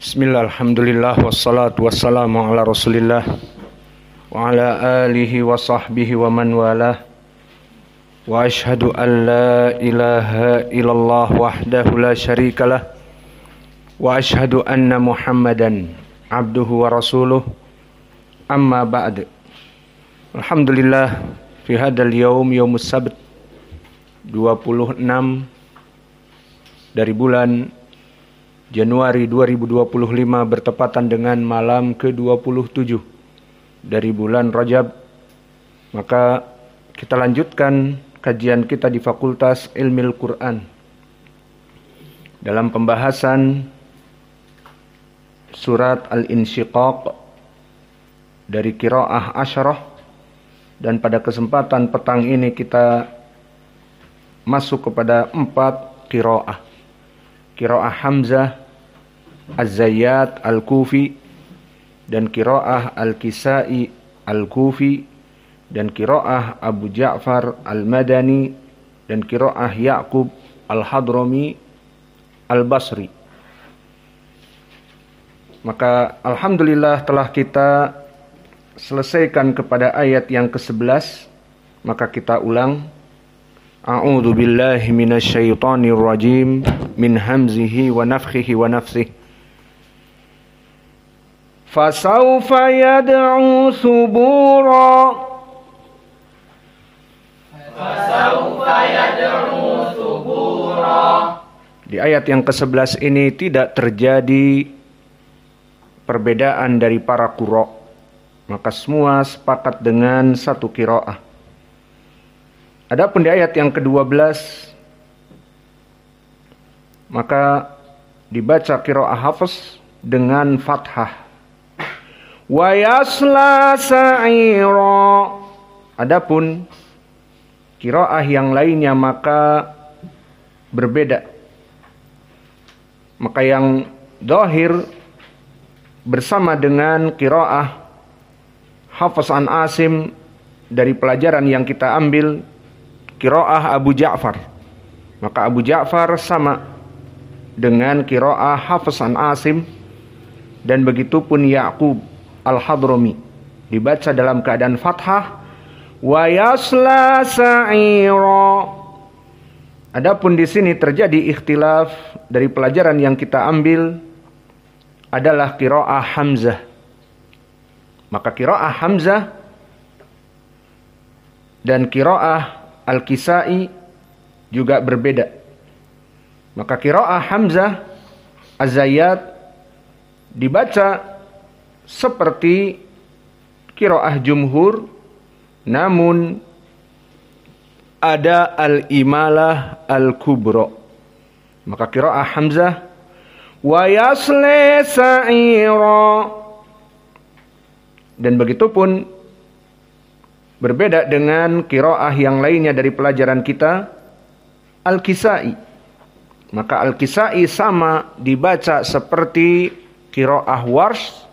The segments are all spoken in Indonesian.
Bismillah, alhamdulillah, wassalatu wassalamu ala rasulillah wa ala alihi wa sahbihi wa man walah. Wa ashhadu an la ilaha illallah wahdahu la syarikalah wa ashhadu anna muhammadan abduhu wa rasuluh. Amma ba'd. Alhamdulillah, fi hadal yaum yaumus sabt 26 dari bulan Januari 2025 bertepatan dengan malam ke-27 dari bulan Rajab. Maka kita lanjutkan kajian kita di Fakultas Ilmil Quran dalam pembahasan surat Al-Insyiqaq dari qiraah Asyarah, dan pada kesempatan petang ini kita masuk kepada 4 qiraah. Qiraah Hamzah, Az-Zayyat Al-Kufi, dan qiraah Al-Kisai Al-Kufi, dan qiraah Abu Ja'far Al-Madani, dan qiraah Ya'qub Al-Hadrami Al-Basri. Maka alhamdulillah telah kita selesaikan kepada ayat yang ke-11. Maka kita ulang. A'udzu billahi minasyaitonir rajim min hamzihi wa nafthihi wa nafsihi. Fasawfa yad'u subura. Fasawfa yad'u subura. Di ayat yang ke-11 ini tidak terjadi perbedaan dari para qurra. Maka semua sepakat dengan satu qiraah. Adapun di ayat yang ke-12 maka dibaca qiraah Hafs dengan fathah. Wa yasla sa'ira. Adapun qiraah yang lainnya maka berbeda. Maka yang zahir bersama dengan qiraah Hafs an Asim dari pelajaran yang kita ambil qiraah Abu Ja'far. Maka Abu Ja'far sama dengan qiraah Hafs an Asim, dan begitupun Ya'qub Al-Hadrami dibaca dalam keadaan fathah. Wa yasla sa'ira. Adapun di sini terjadi ikhtilaf dari pelajaran yang kita ambil adalah qiraah Hamzah. Maka qiraah Hamzah dan qiraah Al-Kisai juga berbeda. Maka qiraah Hamzah Az-Zayyat dibaca seperti qiraah jumhur, namun ada al-imalah al-kubra. Maka qiraah Hamzah wa yasla sa'ira, dan begitupun berbeda dengan qiraah yang lainnya dari pelajaran kita, Al-Kisai. Maka Al-Kisai sama dibaca seperti qiraah Warsh,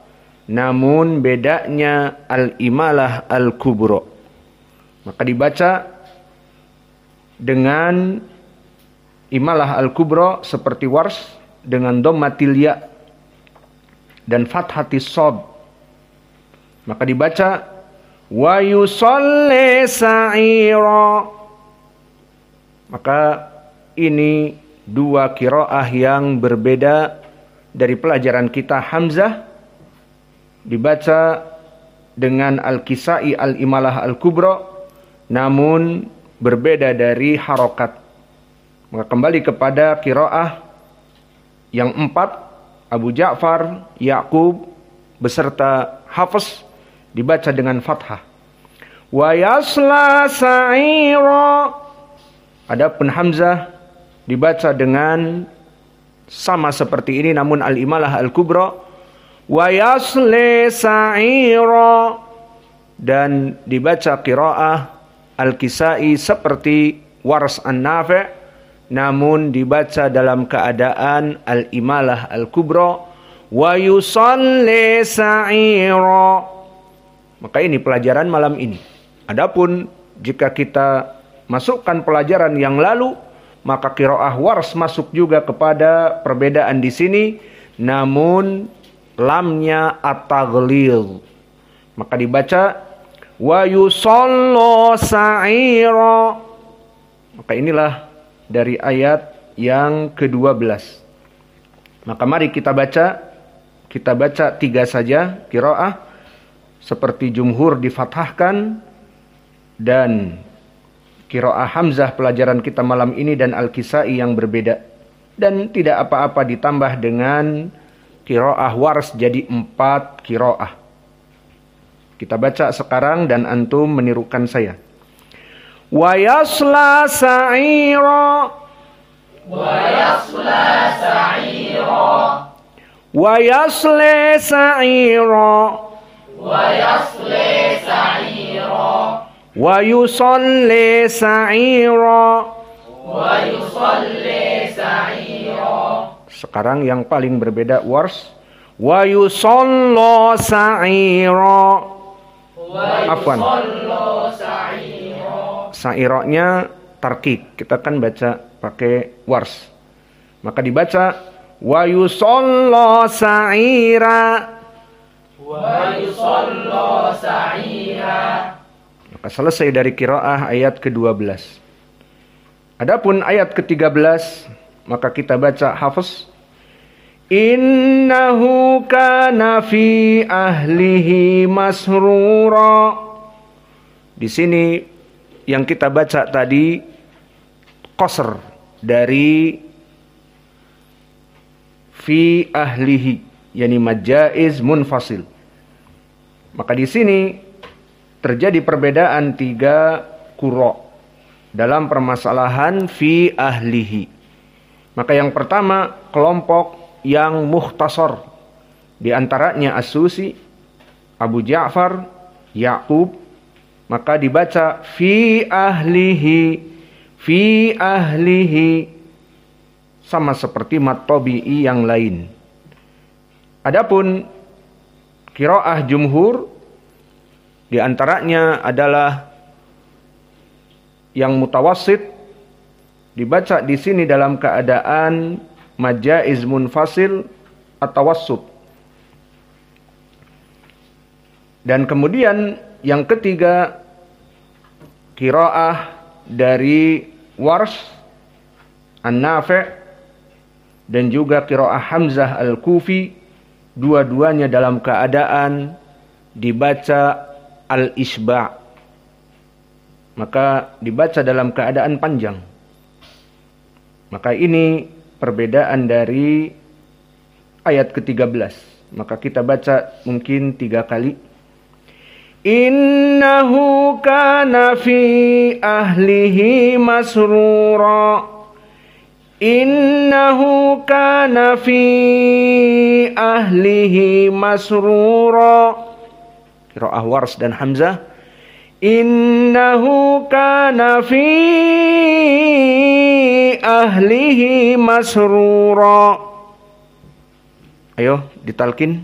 namun bedanya al-imalah al-kubra. Maka dibaca dengan imalah al-kubra seperti Warsh dengan dhammatil ya dan fathatis shad. Maka dibaca wa yusalli sa'ira. Maka ini dua qiraah yang berbeda dari pelajaran kita. Hamzah dibaca dengan Al-Kisai al-imalah al-kubra, namun berbeda dari harokat. Maka kembali kepada qiraah yang 4, Abu Ja'far, Ya'qub beserta Hafs dibaca dengan fathah. Wa yasla sa'ira. Adapun Hamzah dibaca dengan sama seperti ini, namun al-imalah al-kubra. Wa yasla sa'ira, dan dibaca qiraah Al-Kisai seperti Wars an-Nafi', namun dibaca dalam keadaan al-imalah al-kubra. Wa yusalli sa'ira. Maka ini pelajaran malam ini. Adapun jika kita masukkan pelajaran yang lalu, maka qiraah Wars masuk juga kepada perbedaan di sini, namun lamnya at-taghlil. Maka dibaca wa yusallu sa'ira. Maka inilah dari ayat yang ke-12. Maka mari kita baca 3 saja qiraah, seperti jumhur difathahkan, dan qiraah Hamzah pelajaran kita malam ini dan Al-Kisai yang berbeda, dan tidak apa-apa ditambah dengan qiraah Wars jadi 4 qiraah. Kita baca sekarang dan antum menirukan saya. Wa yasla sa'ira. Wa yasla sa'ira. Wa yasla sa'ira. Wa yasla sa'ira. Wa yusalli sa'ira. Wa yusalli sa'ira. Sekarang yang paling berbeda Wars. Wa yusallu sa'ira. Afwan. Sa'iranya tarkik. Kita kan baca pakai Wars. Maka dibaca wa yusallu sa'ira. Wa yusallu sa'ira. Maka selesai dari qiraah ayat ke-12. Adapun ayat ke-13, maka kita baca Hafs. Innahu kana fi ahlihi masrura. Di sini yang kita baca tadi qasr dari fi ahlihi, yakni majaiz munfasil. Maka di sini terjadi perbedaan 3 qura dalam permasalahan fi ahlihi. Maka yang pertama kelompok yang mukhtasar, di antaranya As-Susi, Abu Ja'far, Ya'qub, maka dibaca fi ahlihi, fi ahlihi, sama seperti mat tabi'i yang lain. Adapun qiraah jumhur, di antaranya adalah yang mutawassit, dibaca di sini dalam keadaan majaiz munfasil atau wassut. Dan kemudian yang ketiga qiraah dari Warsh, An-Nafi' dan juga qiraah Hamzah Al-Kufi, dua-duanya dalam keadaan dibaca al-isba'. Maka dibaca dalam keadaan panjang. Maka ini perbedaan dari ayat ke-13. Maka kita baca mungkin 3 kali. Innahu kana fi ahlihi masrura. Innahu kana fi ahlihi masrura. Qiraah Wars dan Hamzah. Innahu kana fi ahlihi masrura. Ayo ditalkin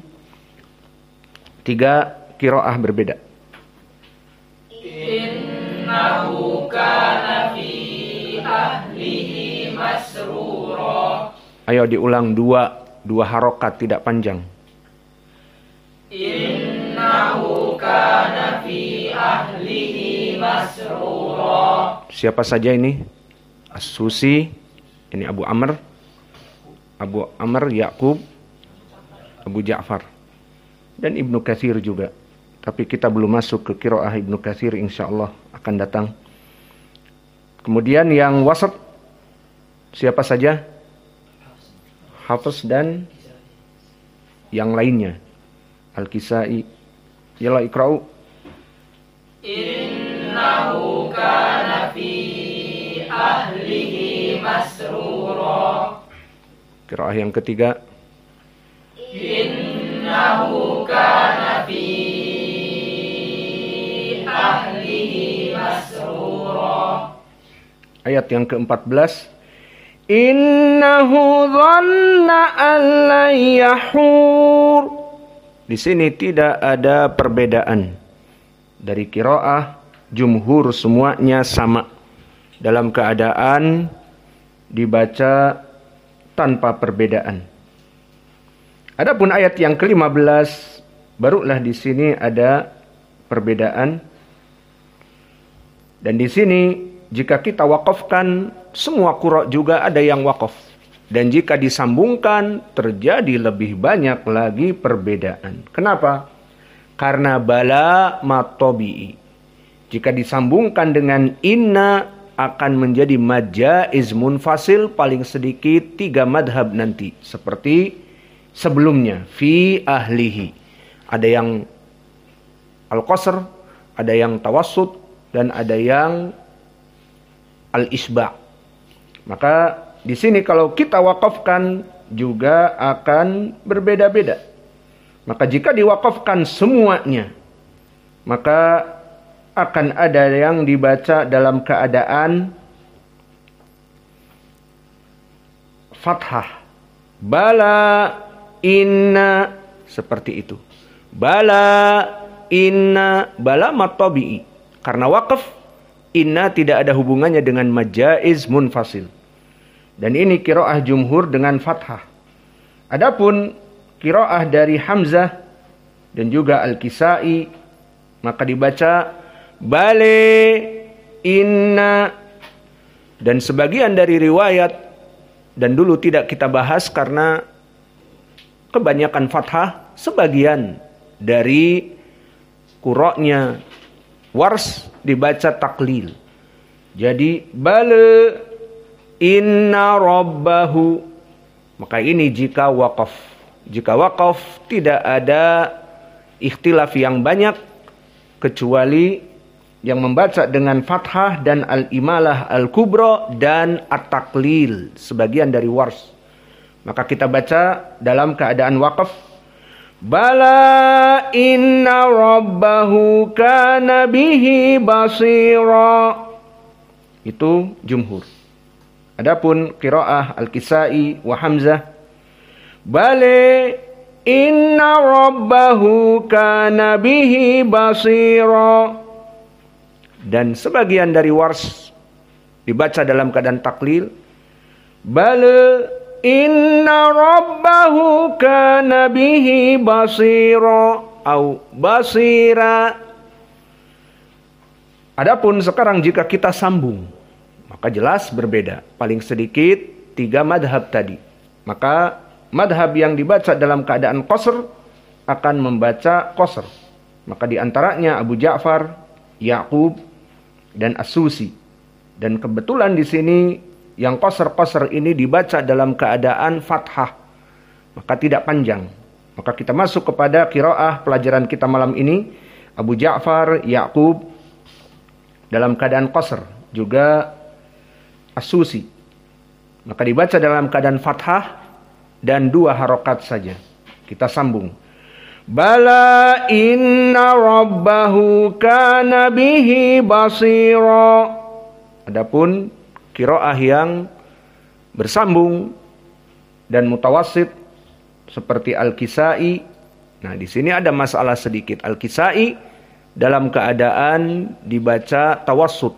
3 qiraah berbeda. Innahu kana fi ahlihi masrura. Ayo diulang 2 harokat, tidak panjang. Innahu kana fi ahlihi masrura. Siapa saja ini? As-Susi, ini Abu Amr, Ya'qub, Abu Ja'far, dan Ibnu Katsir juga. Tapi kita belum masuk ke qiraah Ibnu Katsir, insyaallah akan datang. Kemudian yang wasat, siapa saja? Hafs dan yang lainnya. Al-Kisai. Yalla ikra'u. Innahu kana fi ahlihi masrura. Qiraah yang ketiga. Innahu kana fi ahlihi masrura. Ayat yang ke-14. Innahu dhanna an la yahur. Di sini tidak ada perbedaan. Dari qiraah jumhur semuanya sama. Dalam keadaan dibaca tanpa perbedaan. Adapun ayat yang ke-15, barulah di sini ada perbedaan. Dan di sini jika kita wakafkan, semua qura juga ada yang wakaf. Dan jika disambungkan, terjadi lebih banyak lagi perbedaan. Kenapa? Karena bala matobi'i. Jika disambungkan dengan inna, akan menjadi majaiz munfasil, paling sedikit 3 madhab nanti. Seperti sebelumnya, fi ahlihi. Ada yang al-qasr, ada yang tawassut, dan ada yang al-isba'. Maka di sini kalau kita wakafkan juga akan berbeda-beda. Maka jika diwakafkan semuanya, maka akan ada yang dibaca dalam keadaan fathah. Bala inna, seperti itu. Bala inna, bala matobi'i. Karena wakaf, inna tidak ada hubungannya dengan majaiz munfasil. Dan ini qiraah jumhur dengan fathah. Adapun qiraah dari Hamzah dan juga Al-Kisai, maka dibaca bale inna. Dan sebagian dari riwayat, dan dulu tidak kita bahas karena kebanyakan fathah, sebagian dari qura'nya Wars dibaca taklil. Jadi bale inna rabbahu. Maka ini jika wakaf. Jika wakaf tidak ada ikhtilaf yang banyak, kecuali yang membaca dengan fathah dan al-imalah al-kubra dan at-taklil, sebagian dari Wars. Maka kita baca dalam keadaan wakaf. Bala inna rabbahu kana bihi basira. Itu jumhur. Adapun qiraah Al-Kisai wa Hamzah, bale inna rabbahu kana bihi basira. Dan sebagian dari Wars dibaca dalam keadaan taklil. Bale inna rabbahu kana bihi basira au basira. Adapun sekarang jika kita sambung, maka jelas berbeda. Paling sedikit 3 madhab tadi. Maka madhab yang dibaca dalam keadaan qasr akan membaca qasr. Maka diantaranya Abu Ja'far, Ya'qub, dan As-Susi. Dan kebetulan di sini yang qasr-qasr ini dibaca dalam keadaan fathah, maka tidak panjang. Maka kita masuk kepada qiraah pelajaran kita malam ini. Abu Ja'far, Ya'qub dalam keadaan qasr, juga As-Susi. Maka dibaca dalam keadaan fathah dan 2 harokat saja. Kita sambung. Bala inna rabbahu kana bihi basira. Adapun qiraah yang bersambung dan mutawassit seperti Al-Kisai. Nah, di sini ada masalah sedikit. Al-Kisai dalam keadaan dibaca tawassut,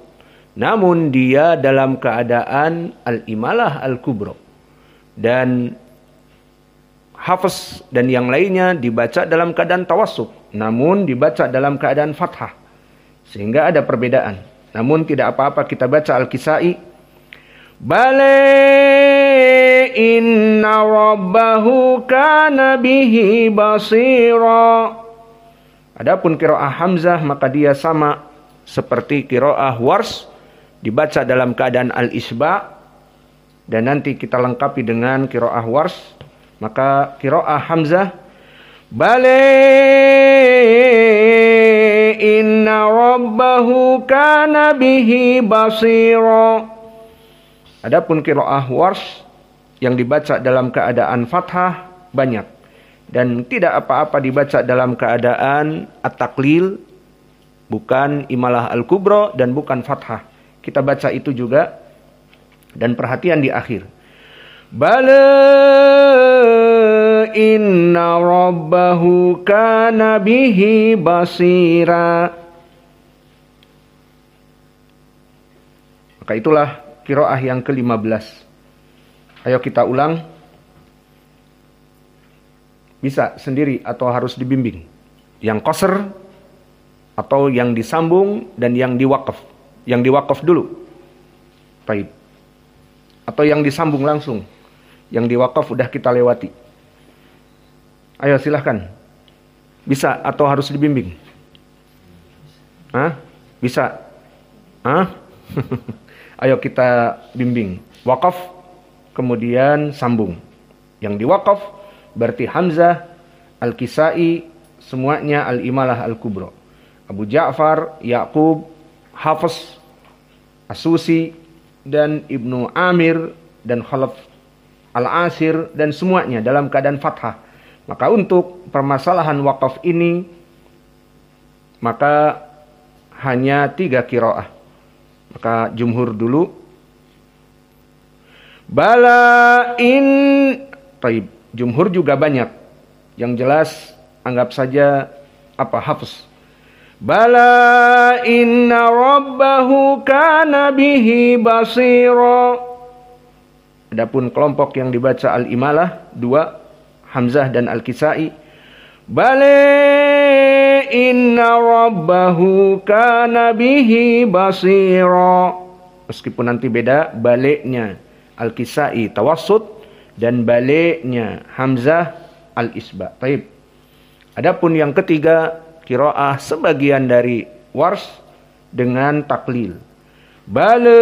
namun dia dalam keadaan al-imalah al-kubra. Dan Hafiz dan yang lainnya dibaca dalam keadaan tawassut, namun dibaca dalam keadaan fathah. Sehingga ada perbedaan. Namun tidak apa-apa kita baca Al-Kisai. Bale inna rabbahu kana bihi basira. Adapun qiraah Hamzah maka dia sama seperti qiraah Wars, dibaca dalam keadaan al-isba', dan nanti kita lengkapi dengan qiraah Wars. Maka qiraah Hamzah, bale inna rabbahu kana bihi basira. Adapun qiraah Wars yang dibaca dalam keadaan fathah banyak, dan tidak apa-apa dibaca dalam keadaan at-taklil, bukan imalah al-kubra dan bukan fathah. Kita baca itu juga, dan perhatian di akhir. Bala inna rabbahu kana bihi basira. Maka itulah qiraah yang ke-15. Ayo kita ulang. Bisa sendiri atau harus dibimbing? Yang qasr atau yang disambung dan yang diwaqaf? Yang diwaqaf dulu. Baik. Atau yang disambung langsung? Yang diwaqaf udah kita lewati. Ayo silahkan. Bisa atau harus dibimbing? Hah? Bisa? Hah? Ayo kita bimbing. Waqaf, kemudian sambung. Yang diwaqaf berarti Hamzah, Al-Kisai, semuanya Al-Imalah Al-Kubra. Abu Ja'far, Yaqub, Hafiz, As-Susi, dan Ibnu Amir, dan Khalaf Al-Asir, dan semuanya dalam keadaan fathah. Maka untuk permasalahan waqaf ini, maka hanya 3 qiraah. Maka jumhur dulu. Bala in. Taib. Jumhur juga banyak. Yang jelas anggap saja Hafiz. Bala inna rabbahu kana bihi basira. Adapun kelompok yang dibaca Al-Imalah 2, Hamzah dan Al-Kisai. Bale inna rabbahu kana bihi basira. Meskipun nanti beda, baleknya Al-Kisai tawassut dan baleknya Hamzah Al-Isba. Taib. Adapun yang ketiga, qiraah sebagian dari Wars dengan taklil. Bale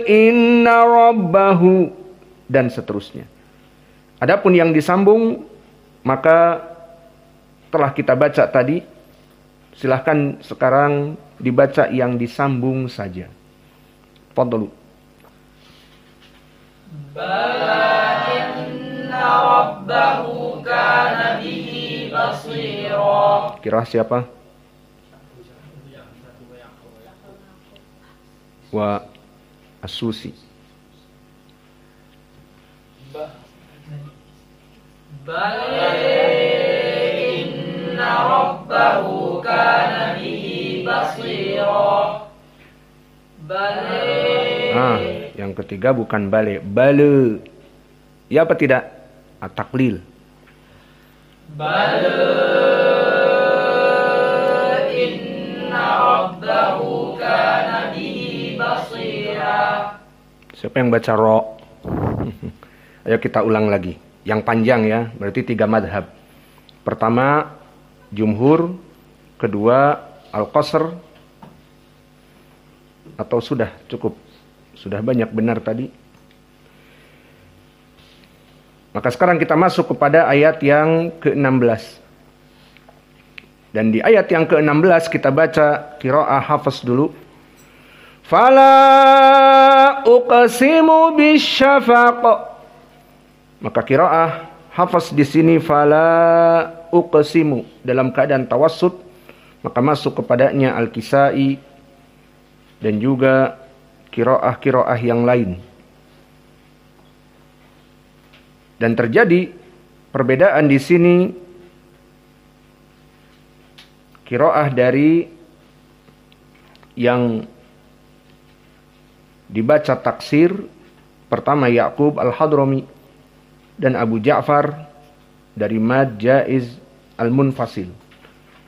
inna rabbahu dan seterusnya. Adapun yang disambung, maka telah kita baca tadi. Silahkan sekarang dibaca yang disambung saja. Fadlu. Bala inna rabbahu kana bihi basira. Qiraah siapa? Wa As-Susi. Bala inna rabbahu kana bihi basira. Bala. Yang ketiga bukan bale, bale. Ya apa tidak? Taklil. Bala inna rabbahu kana bihi basira. Siapa yang baca ro? Ayo kita ulang lagi. Yang panjang ya, berarti 3 madhab. Pertama, jumhur. Kedua, al-qasr. Atau sudah cukup? Sudah banyak benar tadi. Maka sekarang kita masuk kepada ayat yang ke-16. Dan di ayat yang ke-16 kita baca qiraah Hafiz dulu. Fala uqsimu bisyafaq. Maka qiraah Hafiz di sini fala uqsimu dalam keadaan tawassut, maka masuk kepadanya Al-Kisai dan juga qiraah yang lain. Dan terjadi perbedaan di sini qiraah dari yang dibaca taksir, pertama Yaqub Al-Hadrami dan Abu Ja'far dari Mad Jaiz Al-Munfasil.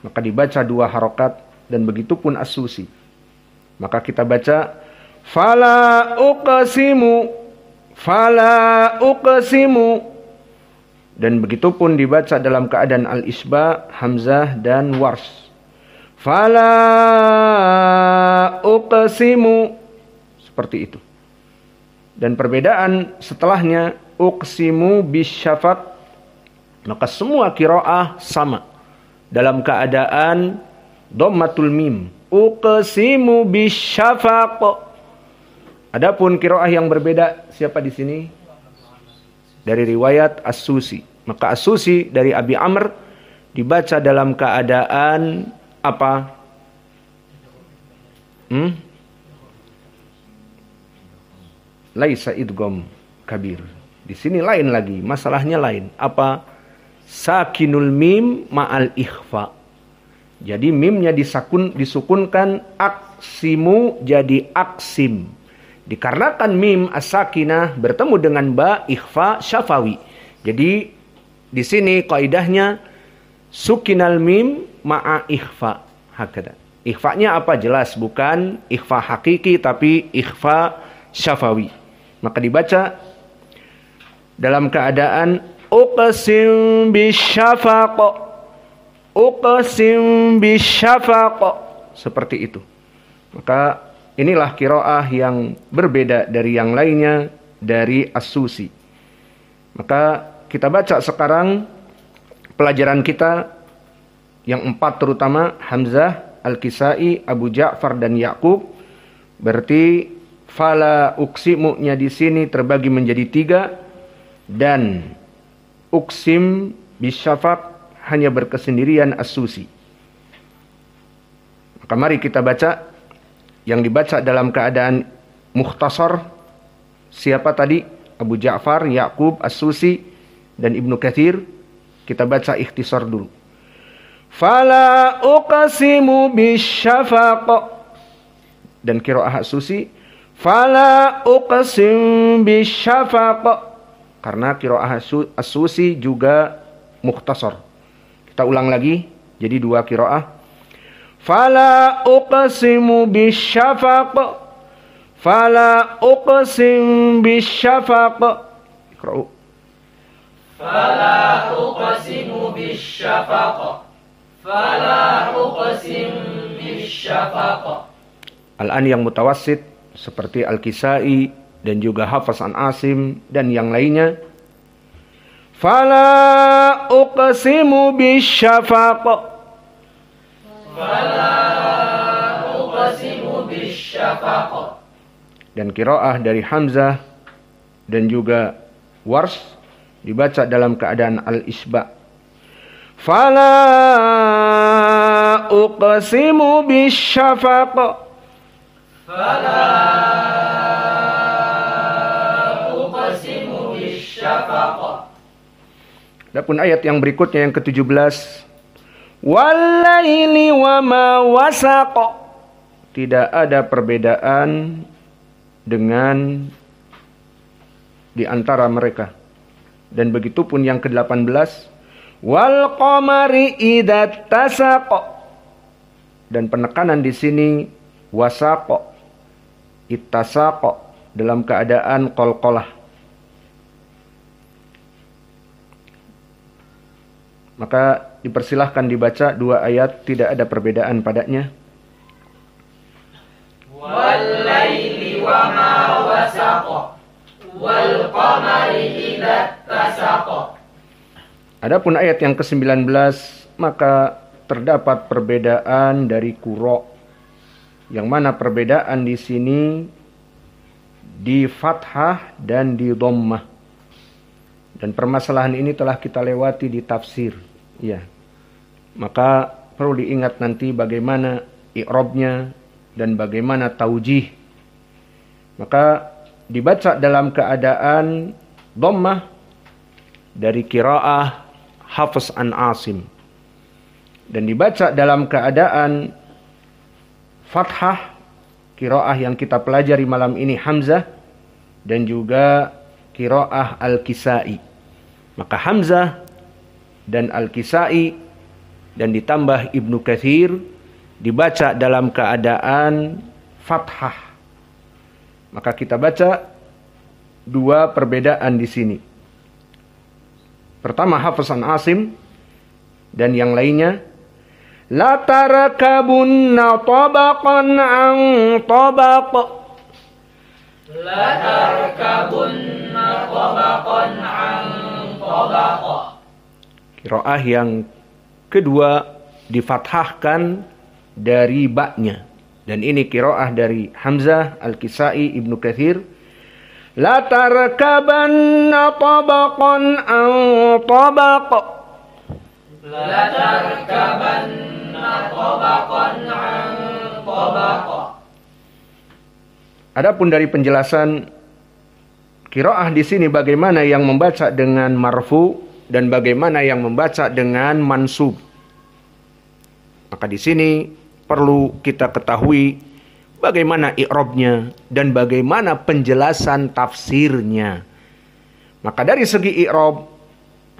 Maka dibaca 2 harokat dan begitu pun As-Susi. Maka kita baca fala uqsimu, fala uqsimu. Dan begitu pun dibaca dalam keadaan Al-Isba, Hamzah dan Wars. Fala uqsimu. Seperti itu. Dan perbedaan setelahnya uqsimu bisyafaq, maka semua qiraah sama dalam keadaan dhammatul mim. Uqsimu bisyafaq. Adapun qiraah yang berbeda siapa di sini? Dari riwayat As-Susi. Maka As-Susi dari Abi Amr dibaca dalam keadaan apa? Laisa idgham kabir. Di sini lain lagi, masalahnya lain. Apa? Sakinul mim ma'al ikhfa. Jadi mimnya disukunkan, aksimu jadi aksim. Dikarenakan mim as-sakinah bertemu dengan ba ikhfa syafawi. Jadi di sini kaidahnya sukinal mim ma'a ikhfa hakada. Ikhfa'nya apa? Jelas bukan ikhfa hakiki tapi ikhfa syafawi. Maka dibaca dalam keadaan uqsim bisyafaq, uqsim bisyafaq, seperti itu. Maka inilah qiraah yang berbeda dari yang lainnya dari As-Susi. Maka kita baca sekarang pelajaran kita yang 4 terutama Hamzah, Al-Kisai, Abu Ja'far dan Ya'qub. Berarti fala uksimu-nya di sini terbagi menjadi 3 dan uksim bisyafaq hanya berkesendirian As-Susi. Maka mari kita baca yang dibaca dalam keadaan mukhtasar. Siapa tadi? Abu Ja'far, Ya'qub, As-Susi dan Ibnu Katsir. Kita baca ikhtisar dulu. Fala uqsimu bisyafaq. Dan qiraah As-Susi fala uqsim bisyafaq. Karena qiraah As-Susi juga mukhtasar. Kita ulang lagi jadi 2 qiraah. Fala uqsimu bisyafaq. Fala uqsim bisyafaq. Iqra'u. Fala uqsimu bisyafaq. Fala uqsim bisyafaq. Al-an yang mutawassit seperti Al-Kisai dan juga Hafs an Asim dan yang lainnya. Fala uqsimu bisyafaq. Fala uqsimu bisyafaq. Dan qiraah dari Hamzah dan juga Wars dibaca dalam keadaan al-isba. Fala uqsimu bisyafaq. Fala uqsimu bisyafaq. Adapun ayat yang berikutnya yang ke-17, wal-laili wa ma wasaq. Tidak ada perbedaan dengan di antara mereka. Dan begitu pun yang ke-18, wal qamari idza tasaq. Dan penekanan di sini wasaq, ittasaq dalam keadaan qalqalah. Maka dipersilahkan dibaca 2 ayat, tidak ada perbedaan padanya. Wal laili wa ma wasaq. Wal qamari idza tasaq. Adapun ayat yang ke-19, maka terdapat perbedaan dari qura. Yang mana perbedaan di sini di fathah dan di dhammah. Dan permasalahan ini telah kita lewati di tafsir. Ya. Maka perlu diingat nanti bagaimana i'rabnya dan bagaimana taujih. Maka dibaca dalam keadaan dhammah dari qiraah Hafs an Asim. Dan dibaca dalam keadaan fathah qiraah yang kita pelajari malam ini Hamzah dan juga qiraah Al-Kisai. Maka Hamzah dan Al-Kisai dan ditambah Ibnu Katsir dibaca dalam keadaan fathah. Maka kita baca 2 perbedaan di sini. Pertama Hafs an Asim dan yang lainnya, la tarakabunna tabaqan an tabaq. La tarkabunna tabaqan an tabaq. Qiraah yang kedua difathahkan dari ba'nya. Dan ini qiraah dari Hamzah, Al-Kisai, Ibnu Katsir. La tarkabanna tabaqan an tabaq. La tarkabanna tabaqan an tabaq. Adapun dari penjelasan qiraah di sini bagaimana yang membaca dengan marfu dan bagaimana yang membaca dengan mansub. Maka di sini perlu kita ketahui bagaimana i'rabnya dan bagaimana penjelasan tafsirnya. Maka dari segi i'rab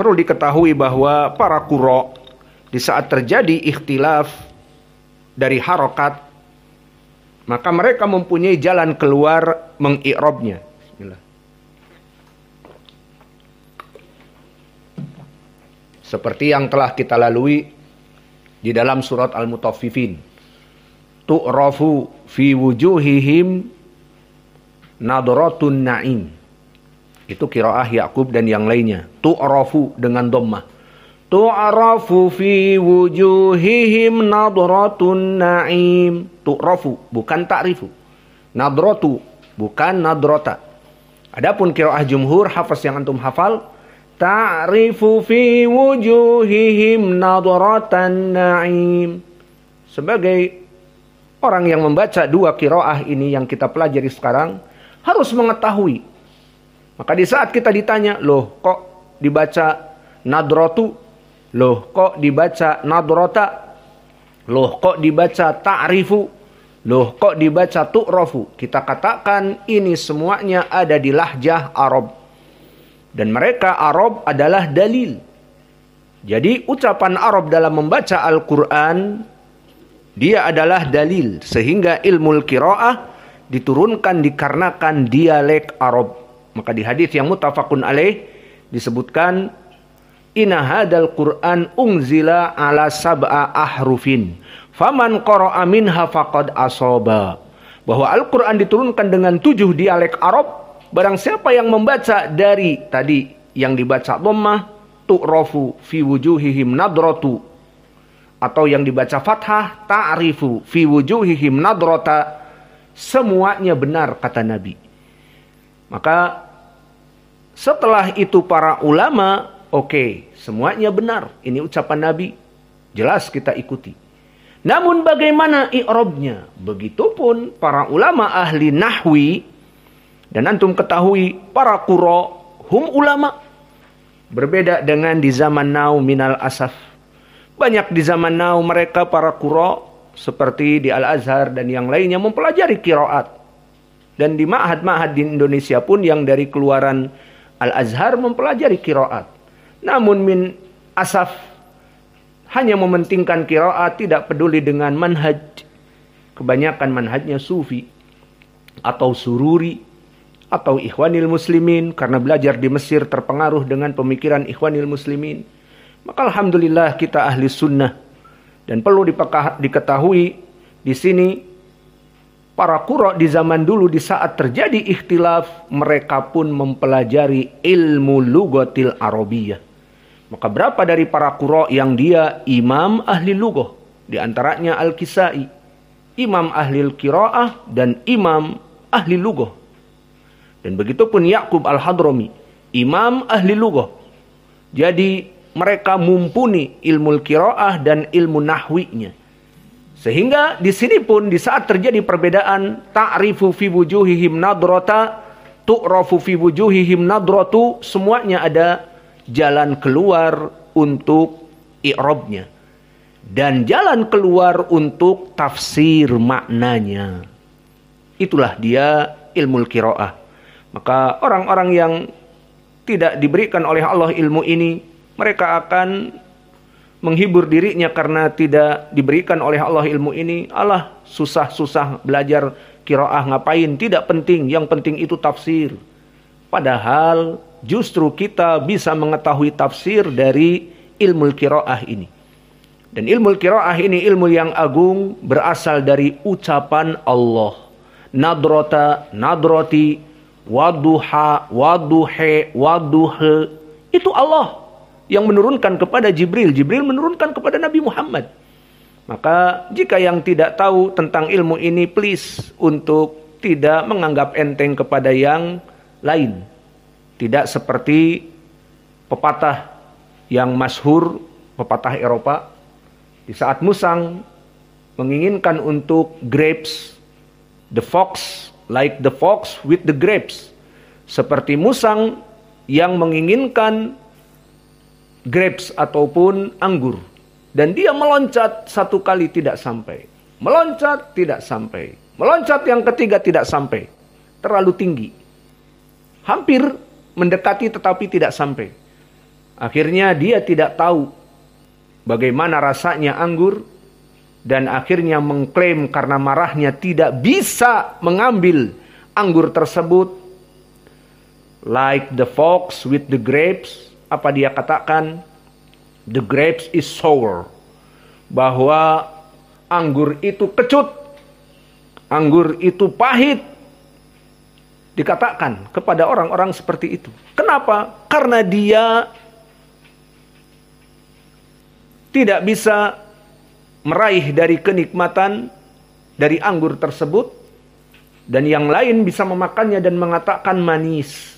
perlu diketahui bahwa para qurra di saat terjadi ikhtilaf dari harokat, maka mereka mempunyai jalan keluar mengi'rabnya. Bismillah. Seperti yang telah kita lalui di dalam surat Al-Mutaffifin. Tu'rafu fi wujuhihim nadratun na'im. Itu qiraah Ya'qub dan yang lainnya. Tu'rafu dengan dhammah. Tu'rafu fi wujuhihim nadratun na'im. Tu'rafu bukan ta'rifu. Nadratu bukan nadrata. Adapun qiraah jumhur, hafaz yang antum hafal, ta'rifu fi wujuhihim nadratan na'im. Sebagai orang yang membaca dua qiraah ini yang kita pelajari sekarang harus mengetahui. Maka di saat kita ditanya, loh kok dibaca nadratu? Loh kok dibaca nadrata? Loh kok dibaca ta'rifu? Loh kok dibaca tu'rafu? Kita katakan ini semuanya ada di lahjah Arab. Dan mereka Arab adalah dalil. Jadi ucapan Arab dalam membaca Al-Quran, dia adalah dalil. Sehingga ilmu qiraah diturunkan dikarenakan dialek Arab. Maka di hadis yang muttafaqun alaih disebutkan, inna hadal Qur'an unzila ala sab'a ahrufin faman qara'a minha faqad asaba. Bahwa Al-Quran diturunkan dengan 7 dialek Arab. Barang siapa yang membaca dari tadi yang dibaca dhammah, tu'rafu fi wujuhihim nadratu, atau yang dibaca fathah, ta'rifu fi wujuhihim nadrata, semuanya benar kata Nabi. Maka setelah itu para ulama, oke, semuanya benar. Ini ucapan Nabi, jelas kita ikuti. Namun bagaimana i'rabnya? Begitupun para ulama ahli nahwi, dan antum ketahui para qurra hum ulama. Berbeda dengan di zaman now minal asaf. Banyak di zaman now mereka para qurra seperti di Al-Azhar dan yang lainnya mempelajari qiraat. Dan di ma'had-ma'had di Indonesia pun yang dari keluaran Al-Azhar mempelajari qiraat. Namun min asaf hanya mementingkan qiraat, tidak peduli dengan manhaj. Kebanyakan manhajnya sufi atau sururi atau ikhwanil muslimin, karena belajar di Mesir terpengaruh dengan pemikiran ikhwanil muslimin. Maka alhamdulillah kita ahli sunnah. Dan perlu diketahui di sini, para qurra di zaman dulu di saat terjadi ikhtilaf, mereka pun mempelajari ilmu lughatil arabiyyah. Maka berapa dari para qurra yang dia imam ahli lughah? Di antaranya Al-Kisai, imam ahli qiraah dan imam ahli lughah. Dan begitu pun Ya'qub Al-Hadrami, imam ahli lughah. Jadi mereka mumpuni ilmu qiraah dan ilmu nahwinya. Sehingga di sini pun di saat terjadi perbedaan, ta'rifu fi wujuhihim nadrata, tu'rafu fi wujuhihim nadratu, semuanya ada jalan keluar untuk i'rabnya. Dan jalan keluar untuk tafsir maknanya. Itulah dia ilmu qiraah. Maka orang-orang yang tidak diberikan oleh Allah ilmu ini, mereka akan menghibur dirinya karena tidak diberikan oleh Allah ilmu ini. Allah, susah-susah belajar qiraah ngapain? Tidak penting, yang penting itu tafsir. Padahal justru kita bisa mengetahui tafsir dari ilmu qiraah ini. Dan ilmu qiraah ini ilmu yang agung, berasal dari ucapan Allah. Nadrata, nadrati, waduha, waduhe, waduhe. Itu Allah yang menurunkan kepada Jibril. Jibril menurunkan kepada Nabi Muhammad. Maka jika yang tidak tahu tentang ilmu ini, please untuk tidak menganggap enteng kepada yang lain. Tidak seperti pepatah yang masyhur, pepatah Eropa. Di saat musang menginginkan untuk grapes, the fox like the fox with the grapes. Seperti musang yang menginginkan grapes ataupun anggur. Dan dia meloncat satu kali tidak sampai. Meloncat tidak sampai. Meloncat yang ketiga tidak sampai. Terlalu tinggi. Hampir mendekati tetapi tidak sampai. Akhirnya dia tidak tahu bagaimana rasanya anggur, dan akhirnya mengklaim karena marahnya tidak bisa mengambil anggur tersebut. Like the fox with the grapes, apa dia katakan? The grapes is sour. Bahwa anggur itu kecut, anggur itu pahit. Dikatakan kepada orang-orang seperti itu. Kenapa? Karena dia tidak bisa meraih dari kenikmatan dari anggur tersebut, dan yang lain bisa memakannya dan mengatakan manis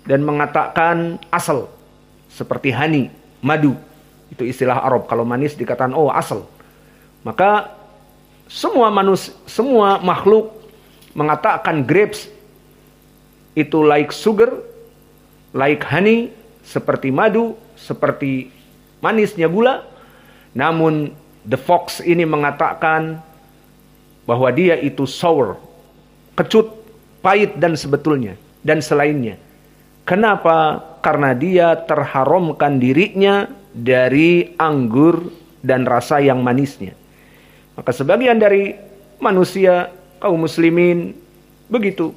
dan mengatakan asal, seperti honey, madu. Itu istilah Arab. Kalau manis dikatakan oh asal. Maka semua makhluk mengatakan grapes itu like sugar, like honey, seperti madu, seperti manisnya gula. Namun the fox ini mengatakan bahwa dia itu sour, kecut, pahit dan sebetulnya dan selainnya. Kenapa? Karena dia terharamkan dirinya dari anggur dan rasa yang manisnya. Maka sebagian dari manusia, kaum muslimin begitu,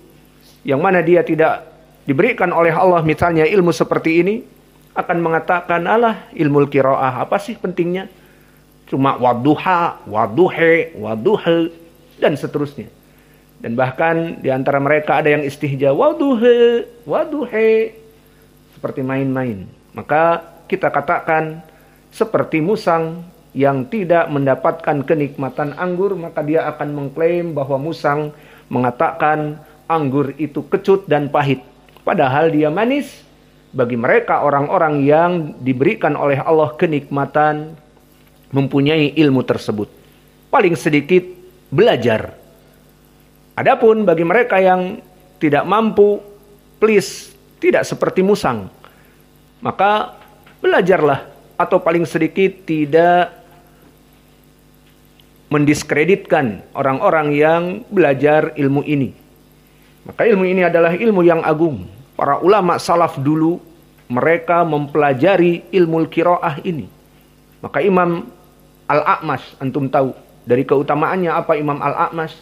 yang mana dia tidak diberikan oleh Allah misalnya ilmu seperti ini, akan mengatakan, alah ilmu qiraah apa sih pentingnya? Cuma wadduha, wadduhe, wadduhe, dan seterusnya. Dan bahkan di antara mereka ada yang istihja, wadduhe, wadduhe, seperti main-main. Maka kita katakan seperti musang yang tidak mendapatkan kenikmatan anggur, maka dia akan mengklaim bahwa musang mengatakan anggur itu kecut dan pahit. Padahal dia manis. Bagi mereka orang-orang yang diberikan oleh Allah kenikmatan, mempunyai ilmu tersebut, paling sedikit belajar. Adapun bagi mereka yang tidak mampu, please, tidak seperti musang, maka belajarlah, atau paling sedikit tidak mendiskreditkan orang-orang yang belajar ilmu ini. Maka ilmu ini adalah ilmu yang agung. Para ulama salaf dulu, mereka mempelajari ilmu qiraah ini. Maka Imam Al-A'mash, antum tahu dari keutamaannya apa Imam Al-A'mash?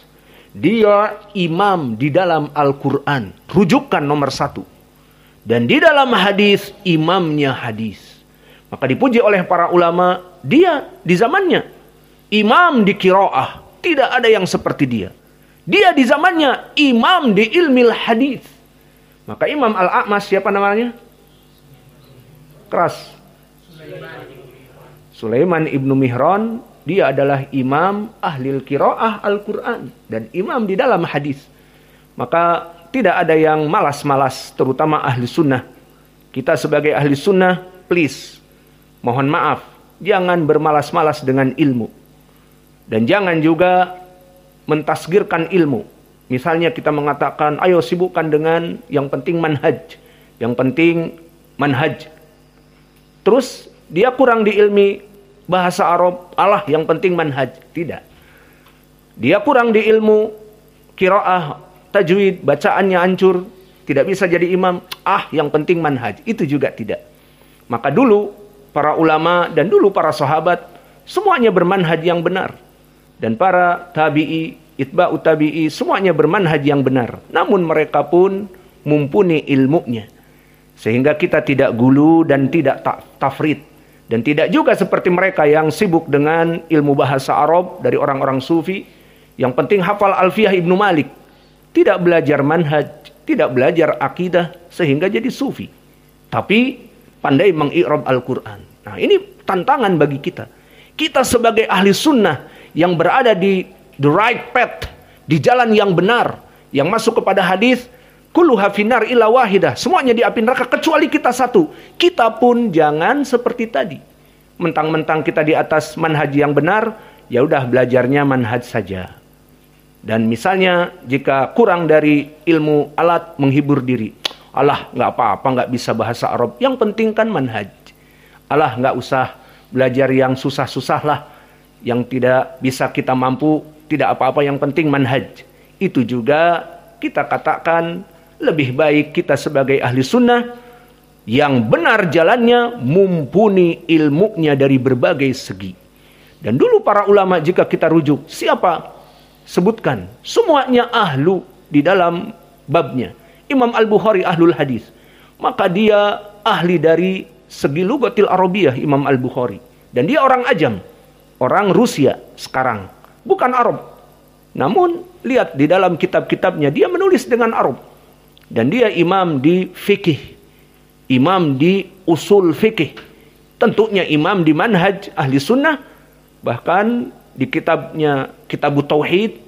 Dia imam di dalam Al-Quran, rujukan nomor 1. Dan di dalam hadis, imamnya hadis. Maka dipuji oleh para ulama, dia di zamannya imam di qiraah, tidak ada yang seperti dia. Dia di zamannya imam di ilmil hadis. Maka Imam Al-A'mash siapa namanya? Keras. Sulaiman ibnu Mihran. Dia adalah imam ahli qiraah Al-Quran dan imam di dalam hadis. Maka tidak ada yang malas-malas, terutama ahli sunnah. Kita sebagai ahli sunnah, please, mohon maaf, jangan bermalas-malas dengan ilmu. Dan jangan juga mentasgirkan ilmu. Misalnya kita mengatakan, ayo sibukkan dengan yang penting manhaj. Yang penting manhaj. Terus dia kurang di ilmi bahasa Arab, alah yang penting manhaj. Tidak. Dia kurang di ilmu qiraah, tajwid, bacaannya hancur, tidak bisa jadi imam, yang penting manhaj. Itu juga tidak. Maka dulu para ulama dan dulu para sahabat semuanya bermanhaj yang benar. Dan para tabi'i, itba'u tabi'i, semuanya bermanhaj yang benar. Namun mereka pun mumpuni ilmunya. Sehingga kita tidak gulu dan tidak tafrid. Dan tidak juga seperti mereka yang sibuk dengan ilmu bahasa Arab dari orang-orang sufi. Yang penting hafal Alfiyah Ibnu Malik. Tidak belajar manhaj, tidak belajar akidah, sehingga jadi sufi. Tapi pandai mengi'rab Al-Quran. Nah, ini tantangan bagi kita. Kita sebagai ahli sunnah yang berada di the right path, di jalan yang benar, yang masuk kepada hadis, kulluha finar illa wahidah, semuanya di api neraka kecuali kita satu. Kita pun jangan seperti tadi. Mentang-mentang kita di atas manhaj yang benar, ya udah belajarnya manhaj saja. Dan misalnya jika kurang dari ilmu alat menghibur diri, alah nggak apa-apa, nggak bisa bahasa Arab, yang penting kan manhaj. Alah nggak usah belajar yang susah-susah lah, yang tidak bisa kita mampu, tidak apa-apa, yang penting manhaj. Itu juga kita katakan lebih baik kita sebagai ahli sunnah yang benar jalannya, mumpuni ilmunya dari berbagai segi. Dan dulu para ulama jika kita rujuk, siapa? Sebutkan. Semuanya ahlu di dalam babnya. Imam Al-Bukhari ahlul hadis. Maka dia ahli dari segi lugatil Arabiyah Imam Al-Bukhari. Dan dia orang Ajam. Orang Rusia sekarang. Bukan Arab. Namun lihat di dalam kitab-kitabnya dia menulis dengan Arab. Dan dia imam di fikih. Imam di usul fikih. Tentunya imam di manhaj ahli sunnah. Bahkan di kitabnya Kitabut Tauhid,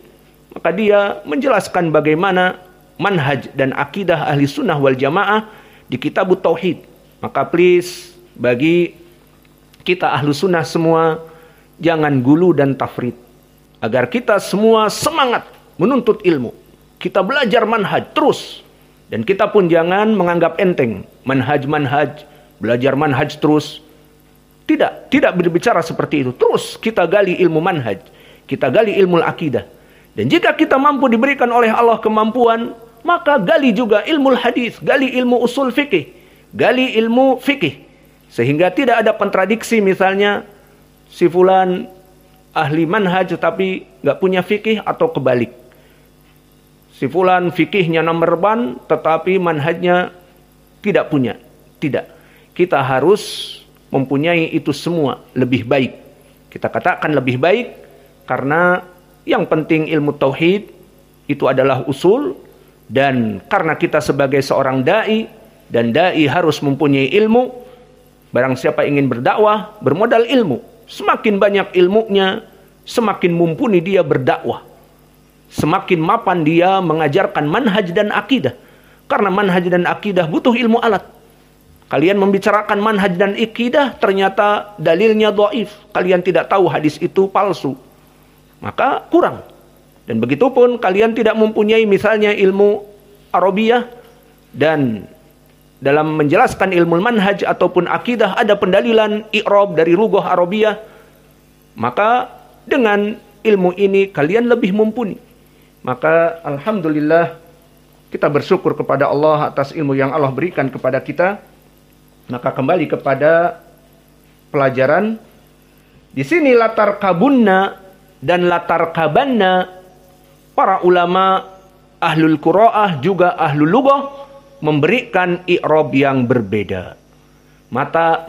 maka dia menjelaskan bagaimana manhaj dan akidah ahli sunnah wal jamaah di Kitabut Tauhid. Maka please, bagi kita ahlu sunnah semua, jangan gulu dan tafrid. Agar kita semua semangat menuntut ilmu. Kita belajar manhaj terus. Dan kita pun jangan menganggap enteng manhaj-manhaj, belajar manhaj terus. Tidak berbicara seperti itu. Terus kita gali ilmu manhaj, kita gali ilmu akidah. Dan jika kita mampu diberikan oleh Allah kemampuan, maka gali juga ilmu hadis, gali ilmu usul fikih, gali ilmu fikih. Sehingga tidak ada kontradiksi, misalnya si fulan ahli manhaj tapi nggak punya fikih, atau kebalik. Si fulan fikihnya number one tetapi manhajnya tidak punya. Tidak. Kita harus mempunyai itu semua lebih baik. Kita katakan lebih baik karena yang penting ilmu tauhid itu adalah usul, dan karena kita sebagai seorang dai, dan dai harus mempunyai ilmu. Barang siapa ingin berdakwah bermodal ilmu. Semakin banyak ilmunya, semakin mumpuni dia berdakwah. Semakin mapan dia mengajarkan manhaj dan akidah. Karena manhaj dan akidah butuh ilmu alat. Kalian membicarakan manhaj dan akidah, ternyata dalilnya dhaif. Kalian tidak tahu hadis itu palsu. Maka kurang. Dan begitu pun kalian tidak mempunyai misalnya ilmu Arabiyah, dan dalam menjelaskan ilmu manhaj ataupun akidah ada pendalilan i'rab dari lughah Arabiyah. Maka dengan ilmu ini kalian lebih mumpuni. Maka alhamdulillah kita bersyukur kepada Allah atas ilmu yang Allah berikan kepada kita. Maka kembali kepada pelajaran. Di sini latar kabunna dan latar kabanna, para ulama ahlul qiraah juga ahlul lughah memberikan i'rab yang berbeda. Maka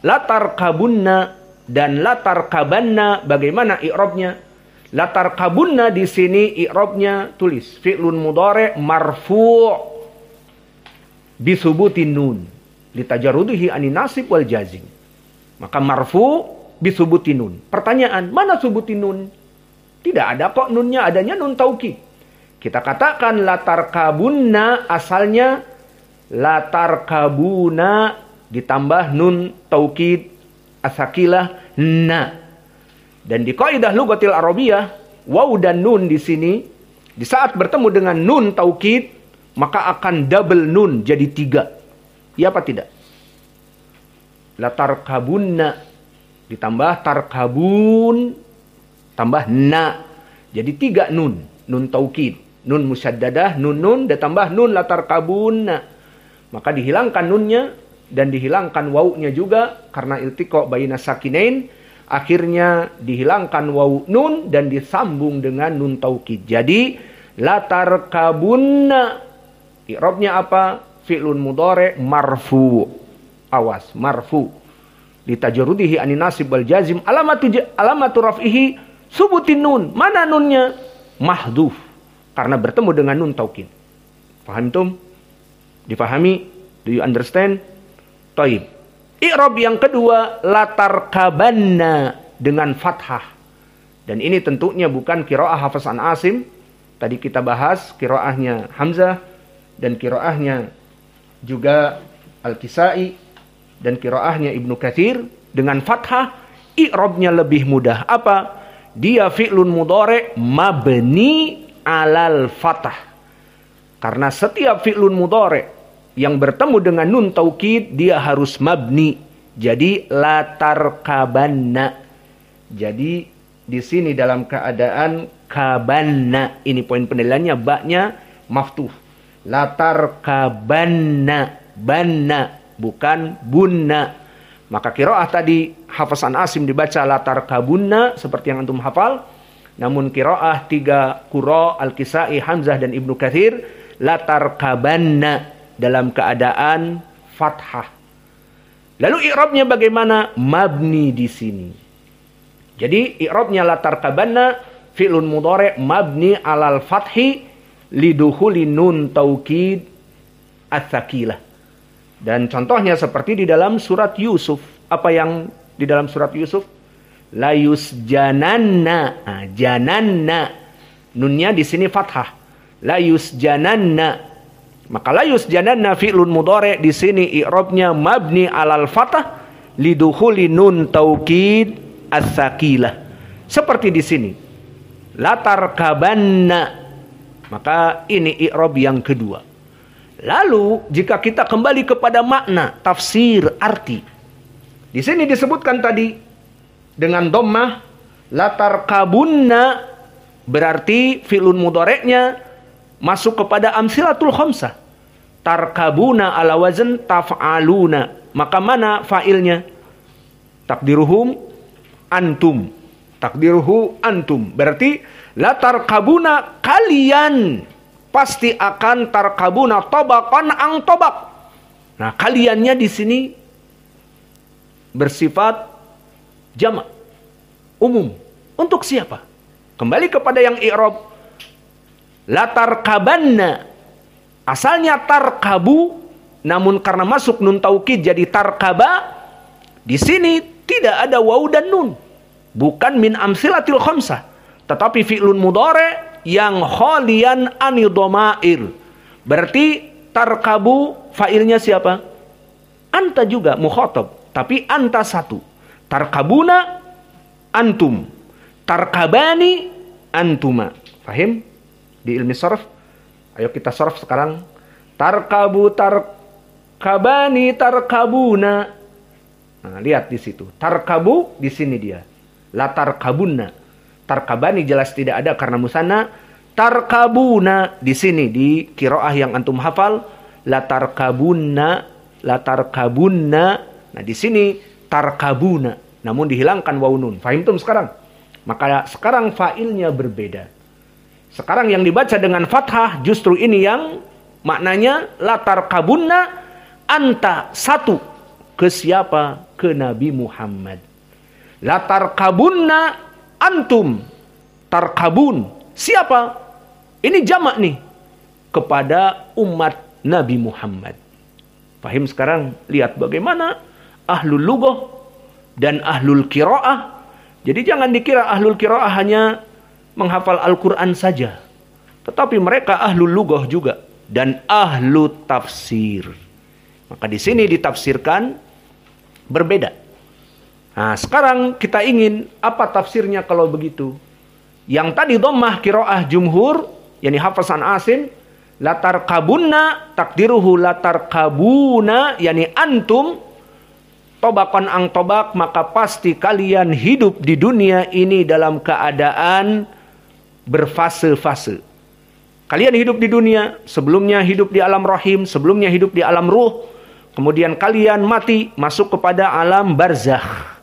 latar kabunna dan latar kabanna bagaimana i'rabnya? Latar kabunna di sini i'rabnya tulis fi'lun mudhari' marfu' bisubutin nun litajarrudihi anin nasib wal jazim. Maka marfu bisubutin nun. Pertanyaan, mana subutin nun? Tidak ada kok nunnya, adanya nun taukid. Kita katakan latar kabunna asalnya latar kabuna ditambah nun taukid asakilah na. Dan di kaidah lugatil Arabiyah, waw dan nun di sini di saat bertemu dengan nun taukid maka akan double nun jadi 3. Iya apa tidak? Latar kabunna ditambah tarkabun tambah na. Jadi 3 nun. Nun taukid. Nun musyaddadah, nun ditambah nun latar kabunna. Maka dihilangkan nunnya dan dihilangkan wawunya juga karena iltiqa baina sakinain. Akhirnya dihilangkan wawu nun dan disambung dengan nun taukid. Jadi latar kabunna i'rabnya apa? Fi'lun mudhari' marfu. Awas, marfu. Litajarrudihi anin nasib wal jazim. Alamatu raf'ihi subutin nun. Mana nunnya? Mahdhuf. Karena bertemu dengan nun taukid. Paham tum? Difahami? Do you understand? Taib. I'rab yang kedua latar kabanna dengan fathah. Dan ini tentunya bukan qiraah Hafiz an Asim. Tadi kita bahas qiraahnya Hamzah dan qiraahnya juga Al-Kisai dan qiraahnya Ibnu Katsir dengan fathah. I'rabnya lebih mudah. Apa? Dia fi'lun mudhari' mabni alal fathah. Karena setiap fi'lun mudhari' yang bertemu dengan nun taukid dia harus mabni. Jadi latar kabanna. Jadi di sini dalam keadaan kabanna. Ini poin penilaiannya, baknya maftuh. Latar kabanna. Banna. bukan bunna. Maka qiraah tadi Hafs an Asim dibaca latar kabunna seperti yang antum hafal. Namun qiraah 3 qurra Al-Kisai, Hamzah dan Ibnu Katsir latar kabanna dalam keadaan fathah. Lalu i'rabnya bagaimana? Mabni di sini. Jadi i'rabnya latar kabanna fi'lun mudhari' mabni 'alal fathi lidukhuli nun taukid ats-tsaqilah. Dan contohnya seperti di dalam surat Yusuf. Apa yang di dalam surat Yusuf? La yusjananna. Jananna. Nunnya di sini fathah. La yusjananna. Maka la yusjananna fi'lun mudhari' di sini i'rabnya mabni 'alal fathah lidukhuli nun taukid ats-tsaqilah. Seperti di sini. Latar kabanna. Maka ini i'rab yang kedua. Lalu jika kita kembali kepada makna, tafsir, arti. Di sini disebutkan tadi dengan dhammah latar kabunna berarti fi'lun mudhari'nya masuk kepada amsilatul khamsah. Tarkabuna ala wazn taf'aluna. Maka mana fa'ilnya? Takdiruhum antum. Takdiruhu antum. Berarti latar kabuna kalian pasti akan tarkabuna tabaqan ang tabaq. Nah, kaliannya di sini bersifat jamak umum. Untuk siapa? Kembali kepada yang i'rab. La tarkabanna. Asalnya tarkabu, namun karena masuk nun taukid jadi tarkaba. Di sini tidak ada waw dan nun. Bukan min amsilatil khamsah, tetapi fi'lun mudhari' yang khalian anil dhamair. Berarti tarkabu fa'ilnya siapa? Anta juga mukhatab, tapi anta satu. Tarkabuna antum. Tarkabani antuma. Fahim? Di ilmi sarf. Ayo kita sarf sekarang. Tarkabu tarkabani tarkabuna. Nah, lihat di situ. Tarkabu di sini dia. La tarkabunna. Tarkabani jelas tidak ada karena musanna. Tarkabuna di sini di qiraah yang antum hafal la tarkabunna, la tarkabunna. Nah, di sini tarkabuna namun dihilangkan waw nun. Fahimtum sekarang? Maka sekarang fa'ilnya berbeda. Sekarang yang dibaca dengan fathah justru ini yang maknanya la tarkabunna anta satu ke siapa? Ke Nabi Muhammad. La tarkabunna antum tarkabun. Siapa? Ini jamak nih. Kepada umat Nabi Muhammad. Fahim sekarang? Lihat bagaimana ahlul lughah dan ahlul qiraah. Jadi jangan dikira ahlul qiraah hanya menghafal Al-Quran saja. Tetapi mereka ahlul lughah juga. Dan ahlu tafsir. Maka di sini ditafsirkan berbeda. Nah, sekarang kita ingin apa tafsirnya kalau begitu? Yang tadi dhammah qiraah jumhur, yakni Hafs an Asim, latar kabunna takdiruhu latar kabuna, yakni antum tobakon ang tobak, maka pasti kalian hidup di dunia ini dalam keadaan berfase-fase. Kalian hidup di dunia, sebelumnya hidup di alam rahim, sebelumnya hidup di alam ruh, kemudian kalian mati, masuk kepada alam barzakh.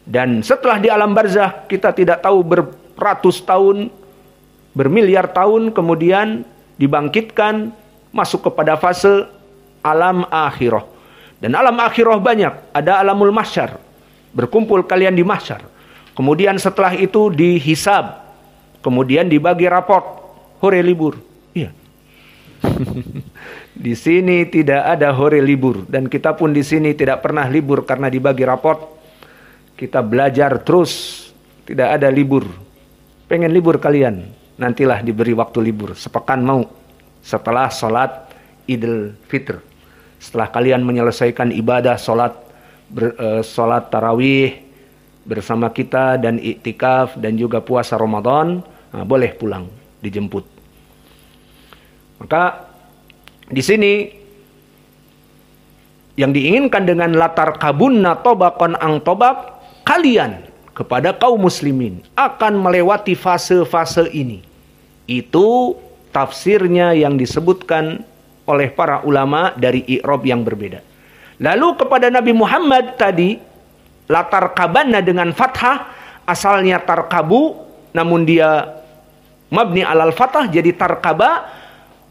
Dan setelah di alam barzakh kita tidak tahu beratus tahun, bermiliar tahun, kemudian dibangkitkan masuk kepada fase alam akhirah. Dan alam akhirah banyak, ada alamul mahsyar, berkumpul kalian di mahsyar. Kemudian setelah itu dihisab, kemudian dibagi raport, hore libur. Iya. Di sini tidak ada hore libur dan kita pun di sini tidak pernah libur karena dibagi raport. Kita belajar terus, tidak ada libur. Pengen libur kalian, nantilah diberi waktu libur. Sepekan mau, setelah sholat Idul Fitr. Setelah kalian menyelesaikan ibadah sholat tarawih bersama kita dan iktikaf dan juga puasa Ramadan, nah, boleh pulang, dijemput. Maka di sini yang diinginkan dengan latar kabunna tobakon ang tobak, kalian kepada kaum muslimin akan melewati fase-fase ini. Itu tafsirnya yang disebutkan oleh para ulama dari i'rab yang berbeda. Lalu kepada Nabi Muhammad tadi, latarkabanna dengan fathah, asalnya tarkabu, namun dia mabni alal fathah jadi tarkaba,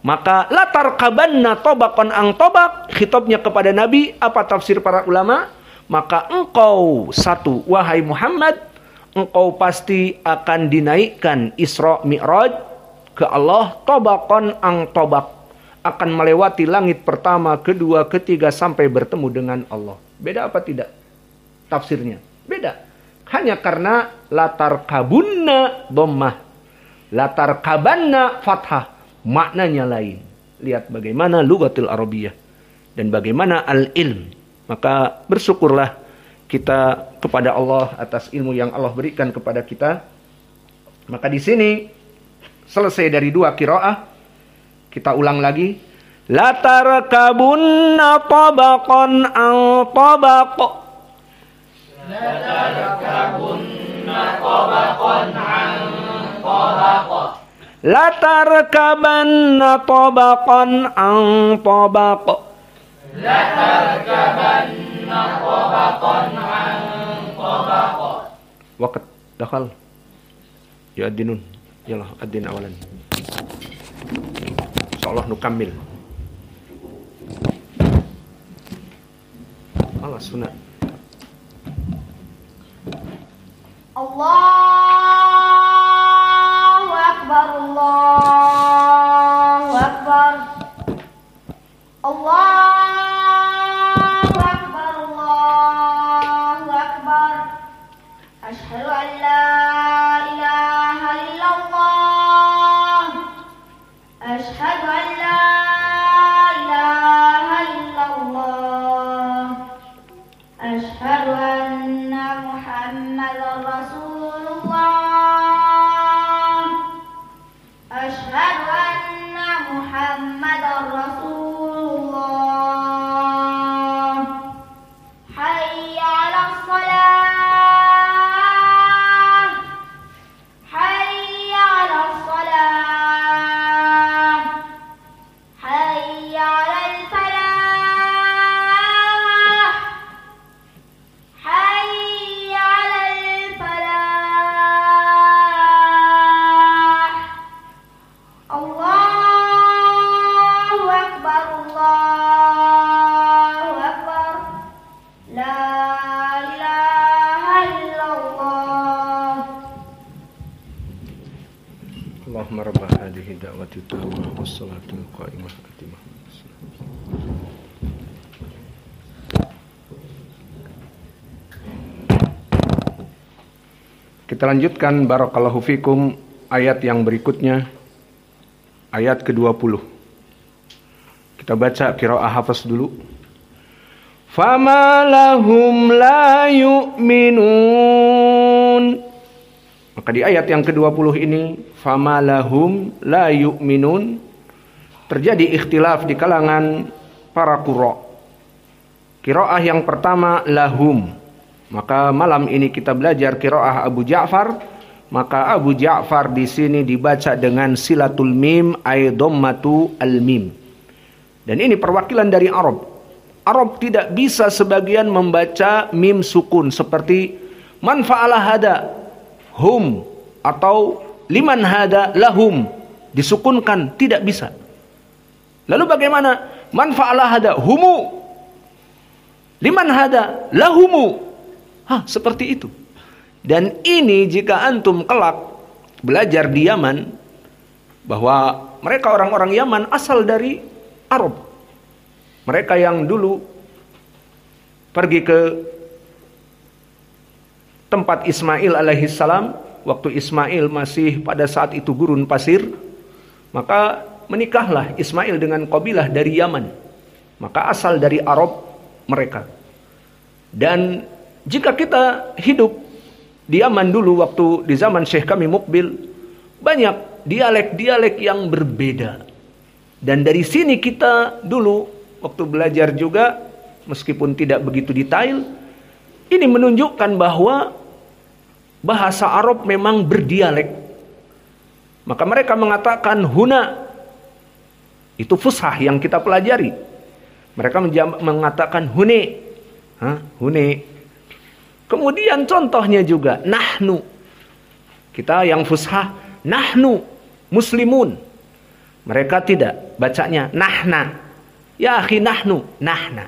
maka latarkabanna tobakon ang tobak, khitabnya kepada Nabi. Apa tafsir para ulama? Maka engkau satu, wahai Muhammad, engkau pasti akan dinaikkan Isra Mi'raj ke Allah, tobakon ang tobak, akan melewati langit pertama, kedua, ketiga, sampai bertemu dengan Allah. Beda apa tidak tafsirnya? Beda. Hanya karena latar kabunna dhammah, latar kabanna fathah, maknanya lain. Lihat bagaimana lughatul Arabiyah dan bagaimana al-ilm. Maka bersyukurlah kita kepada Allah atas ilmu yang Allah berikan kepada kita. Maka di sini selesai dari dua qiraah. Kita ulang lagi. La tarkabunna tabaqan an tabaq. La tarkabunna tabaqan an tabaq. La tarkabanna tabaqan an tabaq. La tarkabanna tabaqan an tabaq. Waqt dakhal. Ya adinun. Yalah adin awalan. Insyaallah nukammil. Allah sunat. Allahu Akbar, Allahu Akbar. Allahu Akbar, Allahu Akbar. Asyhadu an la ilaha illallah. Asyhadu an la ilaha illallah. Asyhadu anna Muhammadar Rasulullah. Asyhadu anna Muhammadar Rasulullah. Hayya 'alas shalah. Hayya 'alas shalah. Hayya 'alal falah. Hayya 'alal falah. Allahu Akbar, Allahu Akbar. La ilaha illallah. Allahumma rabb hadhihi da'wati tammah was-salatu qa'imah atimah. Kita lanjutkan barakallahu fikum ayat yang berikutnya, ayat ke-20. Kita baca qiraah hafaz dulu. Fama lahum la yu'minun. Maka di ayat yang ke-20 ini, fama lahum la yu'minun, terjadi ikhtilaf di kalangan para qurra. Qiraah yang pertama lahum. Maka malam ini kita belajar qiraah Abu Ja'far. Maka Abu Ja'far di sini dibaca dengan silatul mim ay dhammatu al mim. Dan ini perwakilan dari Arab. Arab tidak bisa sebagian membaca mim sukun seperti man fa'ala hada hum atau liman hada lahum disukunkan, tidak bisa. Lalu bagaimana? Man fa'ala hada humu, liman hada lahumu. Seperti itu. Dan ini jika antum kelak belajar di Yaman, bahwa mereka orang-orang Yaman asal dari Arab. Mereka yang dulu pergi ke tempat Ismail alaihissalam, waktu Ismail masih pada saat itu gurun pasir, maka menikahlah Ismail dengan kabilah dari Yaman. Maka asal dari Arab mereka. Dan jika kita hidup di Yaman dulu waktu di zaman Syekh kami Mukbil, banyak dialek-dialek yang berbeda. Dan dari sini kita dulu waktu belajar juga, meskipun tidak begitu detail, ini menunjukkan bahwa bahasa Arab memang berdialek. Maka mereka mengatakan huna, itu fushah yang kita pelajari. Mereka mengatakan hune. Hune. Kemudian contohnya juga nahnu. Kita yang fushah nahnu muslimun. Mereka tidak, bacanya nahna. Ya akhi nahnu, nahna.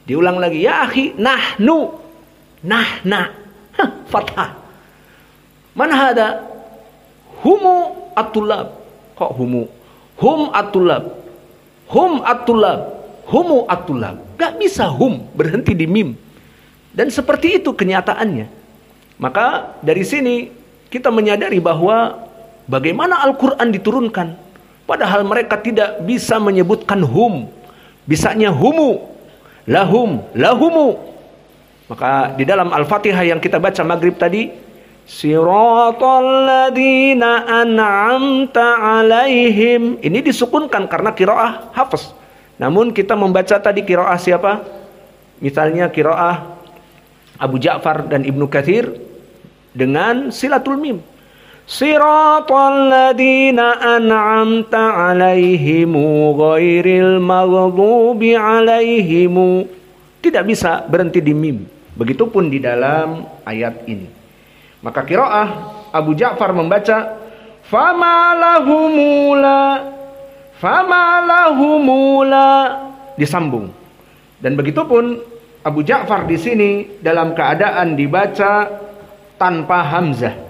Diulang lagi, ya akhi nahnu, nahna. Fathah. Man hada? Humu at-tulab. Kok humu? Hum at-tulab. Hum at-tulab. Humu at-tulab. Gak bisa hum, berhenti di mim. Dan seperti itu kenyataannya. Maka dari sini kita menyadari bahwa bagaimana Al-Quran diturunkan. Padahal mereka tidak bisa menyebutkan hum. Bisanya humu. Lahum. Lahumu. Maka di dalam Al-Fatihah yang kita baca maghrib tadi. Siratal ladina an'amta alaihim. Ini disukunkan karena qiraah hafaz. Namun kita membaca tadi qiraah siapa? Misalnya qiraah Abu Ja'far dan Ibnu Katsir dengan silatul mim. Siratal ladina an'amta alaihimu ghairil maghdubi alaihimu. Tidak bisa berhenti di mim. Begitupun di dalam ayat ini. Maka qiraah Abu Ja'far membaca fama lahumula disambung. Dan begitupun Abu Ja'far di sini dalam keadaan dibaca tanpa hamzah.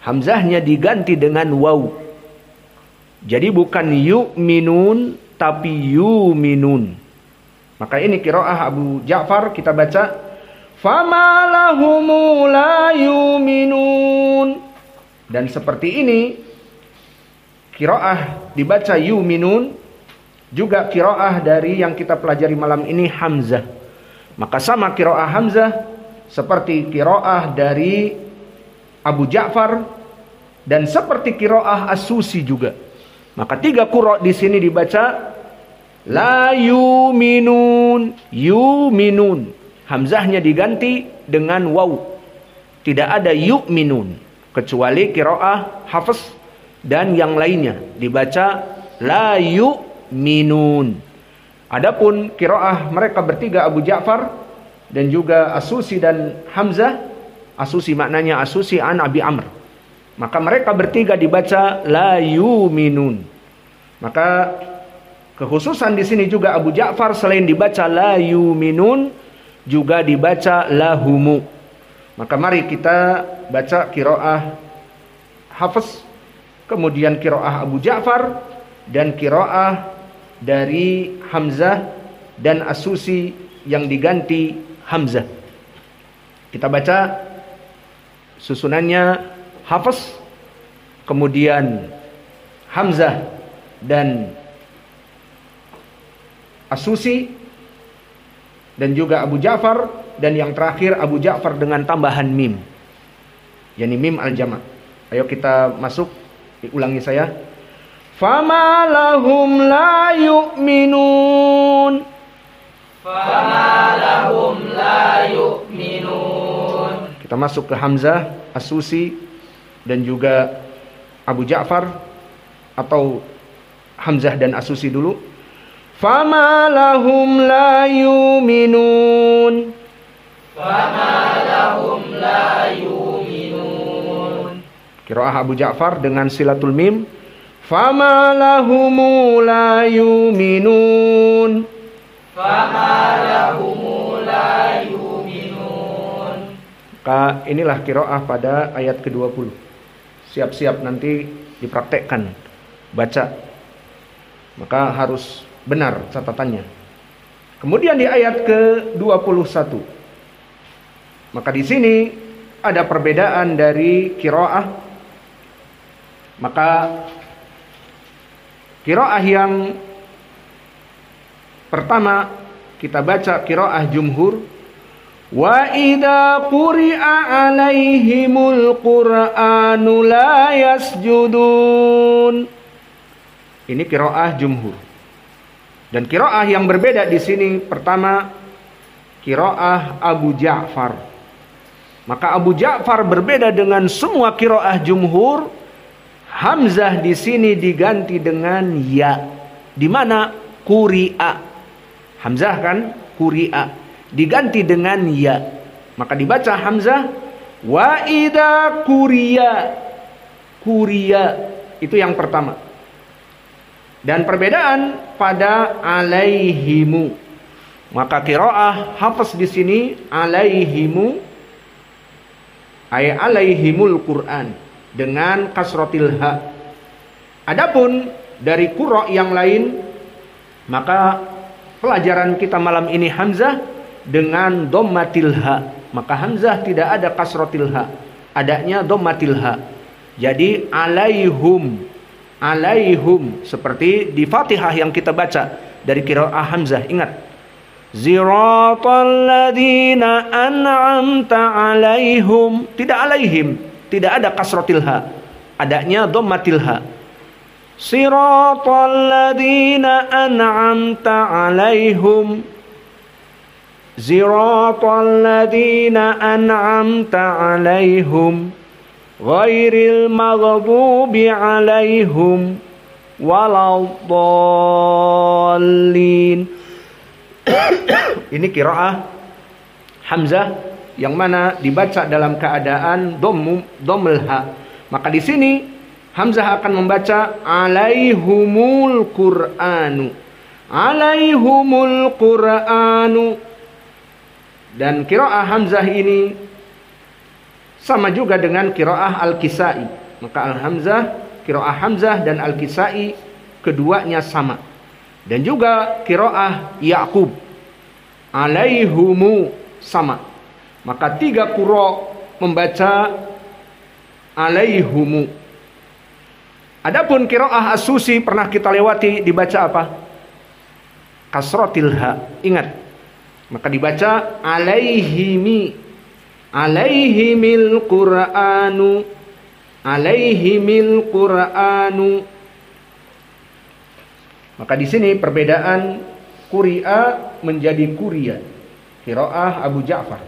Hamzahnya diganti dengan waw. Jadi bukan yu'minun tapi yuminun. Maka ini qiraah Abu Ja'far, kita baca fama lahumu la yuminun. Dan seperti ini qiraah dibaca yuminun, juga qiraah dari yang kita pelajari malam ini hamzah. Maka sama qiraah hamzah seperti qiraah dari Abu Ja'far dan seperti qiraah As-Susi juga. Maka 3 qura di sini dibaca la yuminun, yuminun. Hamzahnya diganti dengan waw. Tidak ada yu'minun kecuali qiraah Hafs dan yang lainnya dibaca la yu'minun. Adapun qiraah mereka bertiga Abu Ja'far dan juga As-Susi dan Hamzah. As-Susi maknanya As-Susi an Abi Amr. Maka mereka bertiga dibaca la yuminun. Maka kekhususan di sini juga Abu Ja'far selain dibaca la yuminun juga dibaca lahumu. Maka mari kita baca qiraah Hafs, kemudian qiraah Abu Ja'far dan qiraah dari Hamzah dan As-Susi yang diganti Hamzah. Kita baca susunannya Hafs, kemudian Hamzah dan As-Susi, dan juga Abu Ja'far, dan yang terakhir Abu Ja'far dengan tambahan mim, yakni mim al-jama'. Ayo kita masuk, ulangi saya. Fama lahum la yu'minun. Fama lahum la yu'minun. Kita masuk ke Hamzah, As-Susi dan juga Abu Ja'far, atau Hamzah dan As-Susi dulu. Fama lahum la yu'minun. Fama lahum la yu'minun. Qiraah Abu Ja'far dengan silatul mim. Fama lahum la yu'minun. Fama lahum la yu'minun. Maka inilah qiraah pada ayat ke-20. Siap-siap nanti dipraktekkan baca. Maka harus benar catatannya. Kemudian di ayat ke-21. Maka di sini ada perbedaan dari qiraah. Maka qiraah yang pertama kita baca qiraah jumhur. Wa idza quri'a 'alaihimul qur'anu la yasjudun. Ini qiraah jumhur. Dan qiraah yang berbeda di sini pertama qiraah Abu Ja'far. Maka Abu Ja'far berbeda dengan semua qiraah jumhur. Hamzah di sini diganti dengan ya. Di mana quri'a. Hamzah kan quri'a, diganti dengan ya, maka dibaca hamzah. Wa idza quriya, quriya itu yang pertama. Dan perbedaan pada alaihimu, maka qiraah Hafs di sini alaihimu ay alaihimul Quran dengan kasrotil ha. Adapun dari qurra yang lain, maka pelajaran kita malam ini hamzah dengan dhammatil ha. Maka hamzah tidak ada kasrotil ha, adanya dhammatil ha. Jadi alaihum, alaihum seperti di Fatihah yang kita baca dari qiraah hamzah. Ingat, ziratal ladzina an'amta alaihum, tidak alaihim, tidak ada kasrotil ha, adanya dhammatil ha. Siratal ladzina an'amta alaihum, ziratal ladzina an'amta alaihum ghairil maghdubi alaihim waladdallin. Ini qiraah hamzah yang mana dibaca dalam keadaan dhammul ha. Maka di sini hamzah akan membaca alaihumul Qur'anu, alaihumul Qur'anu. Dan qiraah hamzah ini sama juga dengan qiraah al-Kisai. Maka al-hamzah, qiraah hamzah dan al-Kisai keduanya sama. Dan juga qiraah Ya'qub alaihumu sama. Maka tiga qurra membaca alaihumu. Adapun qiraah as-Susi pernah kita lewati, dibaca apa? Kasratil ha. Ingat. Maka dibaca alaihimi, alaihimil Qur'anu, alaihimil Qur'anu. Maka di sini perbedaan quri'a menjadi quriya, qiraah Abu Ja'far.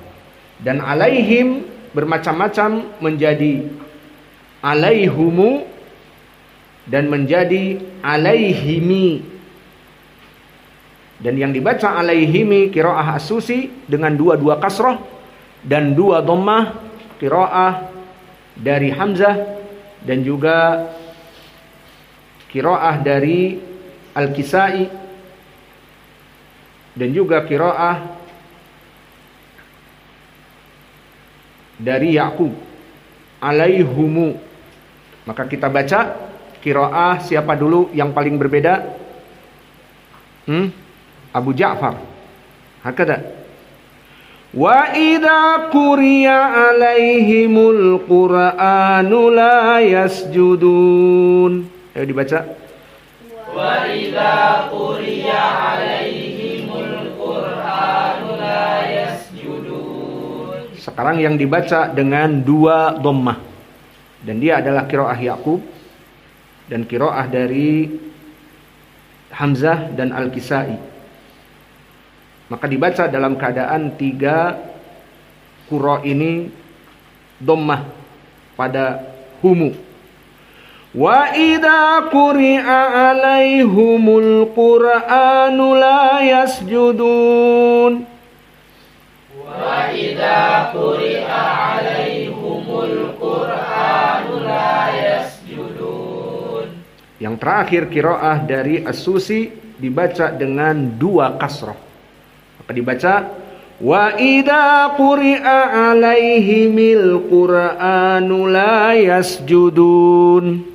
Dan alaihim bermacam-macam menjadi alaihumu dan menjadi alaihimi. Dan yang dibaca alaihimi qiraah as-Susi dengan dua kasrah dan dua dhammah, qiraah dari Hamzah dan juga qiraah dari Al-Kisai dan juga qiraah dari Ya'qub alaihumu. Maka kita baca qiraah siapa dulu yang paling berbeda? Abu Ja'far. Hakada. Wa idza quriya alaihimul Qur'anu la yasjudun. Ayo dibaca. Wa idza quriya alaihimul Qur'anu la yasjudun. Sekarang yang dibaca dengan dua dhammah. Dan dia adalah qiraah Ya'qub dan qiraah dari Hamzah dan Al-Kisai. Maka dibaca dalam keadaan tiga qurra ini dhammah pada humu. Wa idza quri'a alaihumul Qur'anu la yasjudun. Wa idza quri'a alaihumul Qur'anu la yasjudun. Yang terakhir qiraah dari As-Susi dibaca dengan dua kasrah. Maka dibaca wa idza quri'a alaihimil Qur'anu la yasjudun.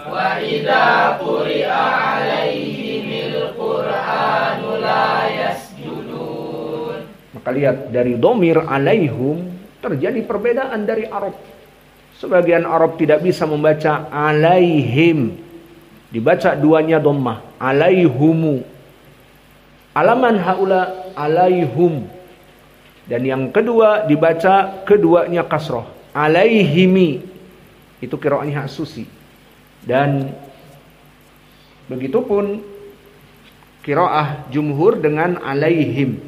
Wa idza quri'a alaihimil Qur'anu la yasjudun. Maka lihat dari dhamir alaihum terjadi perbedaan dari Arab. Sebagian Arab tidak bisa membaca alaihim, dibaca duanya dhammah, alaihumu. Alaman haula alaihum. Dan yang kedua dibaca keduanya kasroh, alaihimi. Itu qiraahnya As-Susi. Dan begitupun qiraah jumhur dengan alaihim.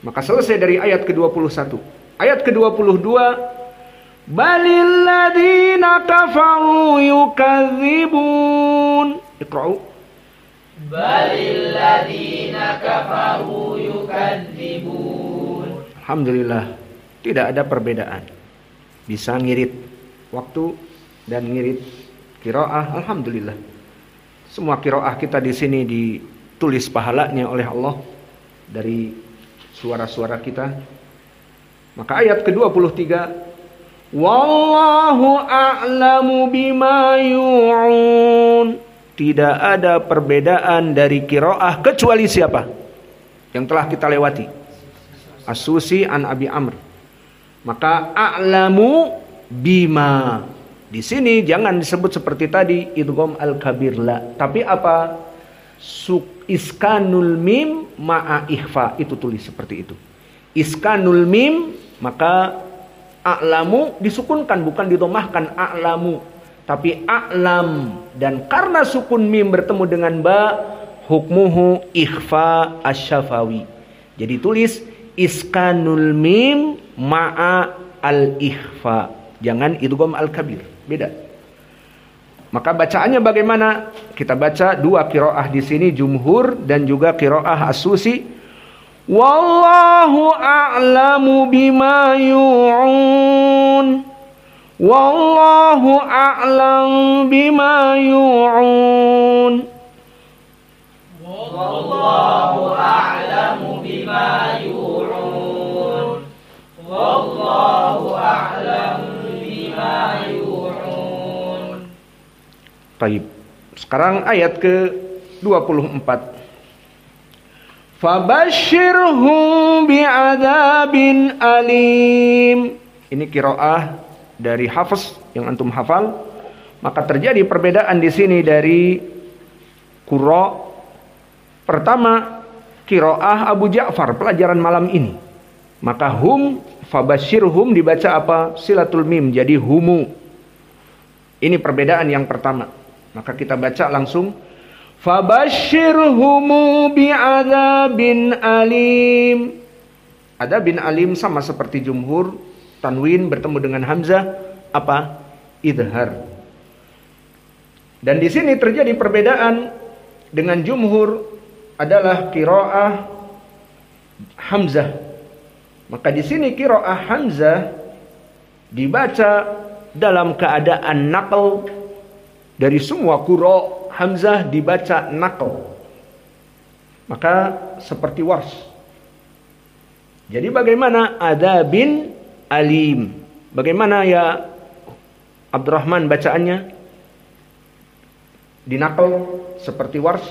Maka selesai dari ayat ke-21. Ayat ke-22, balil ladzina kafaru yukadzibun. Iqra'u. balil ladzina kafaru yukadzibun. Alhamdulillah, tidak ada perbedaan. Bisa ngirit waktu dan ngirit qiraah, alhamdulillah. Semua qiraah kita di sini ditulis pahalanya oleh Allah dari suara-suara kita. Maka ayat ke-23, wallahu a'lamu bima yu'un. Tidak ada perbedaan dari qiraah kecuali siapa? Yang telah kita lewati. As-Susi an Abi Amr. Maka a'lamu bima. Di sini jangan disebut seperti tadi idgham al-kabir la, tapi apa? Iskanul mim ma'a ikhfa, itu tulis seperti itu. Iskanul mim, maka a'lamu disukunkan, bukan didomahkan a'lamu, tapi a'lam. Dan karena sukun mim bertemu dengan ba, hukmuhu ikhfa asy-syafawi. Jadi tulis iskanul mim ma'a al-ikhfa. Jangan idgham al-kabir, beda. Maka bacaannya bagaimana? Kita baca dua qiraah di sini, jumhur dan juga qiraah as-Susi. Wallahu a'lamu bima yu'un. Wallahu a'lam bima yu'un. Wallahu a'lamu bima yu'un. Wallahu a'lamu bima yu'un. Baik. Sekarang ayat ke-24. Fabashshirhum bi'adzabin alim. Ini qiraah dari Hafiz yang antum hafal. Maka terjadi perbedaan di sini dari qurra. Pertama, qiraah Abu Ja'far pelajaran malam ini. Maka hum, fabashshirhum dibaca apa? Silatul mim, jadi humu. Ini perbedaan yang pertama. Maka kita baca langsung. Fabashshirhumu bi'adzabin alim. Adzabin alim sama seperti jumhur. Tanwin bertemu dengan hamzah apa? Idhar. Dan di sini terjadi perbedaan dengan jumhur adalah qiraah hamzah. Maka di sini qiraah hamzah dibaca dalam keadaan naql. Dari semua qura hamzah dibaca naql. Maka seperti wars. Jadi bagaimana adzabin alim? Bagaimana ya Abdurrahman bacaannya? Dinaql seperti wars.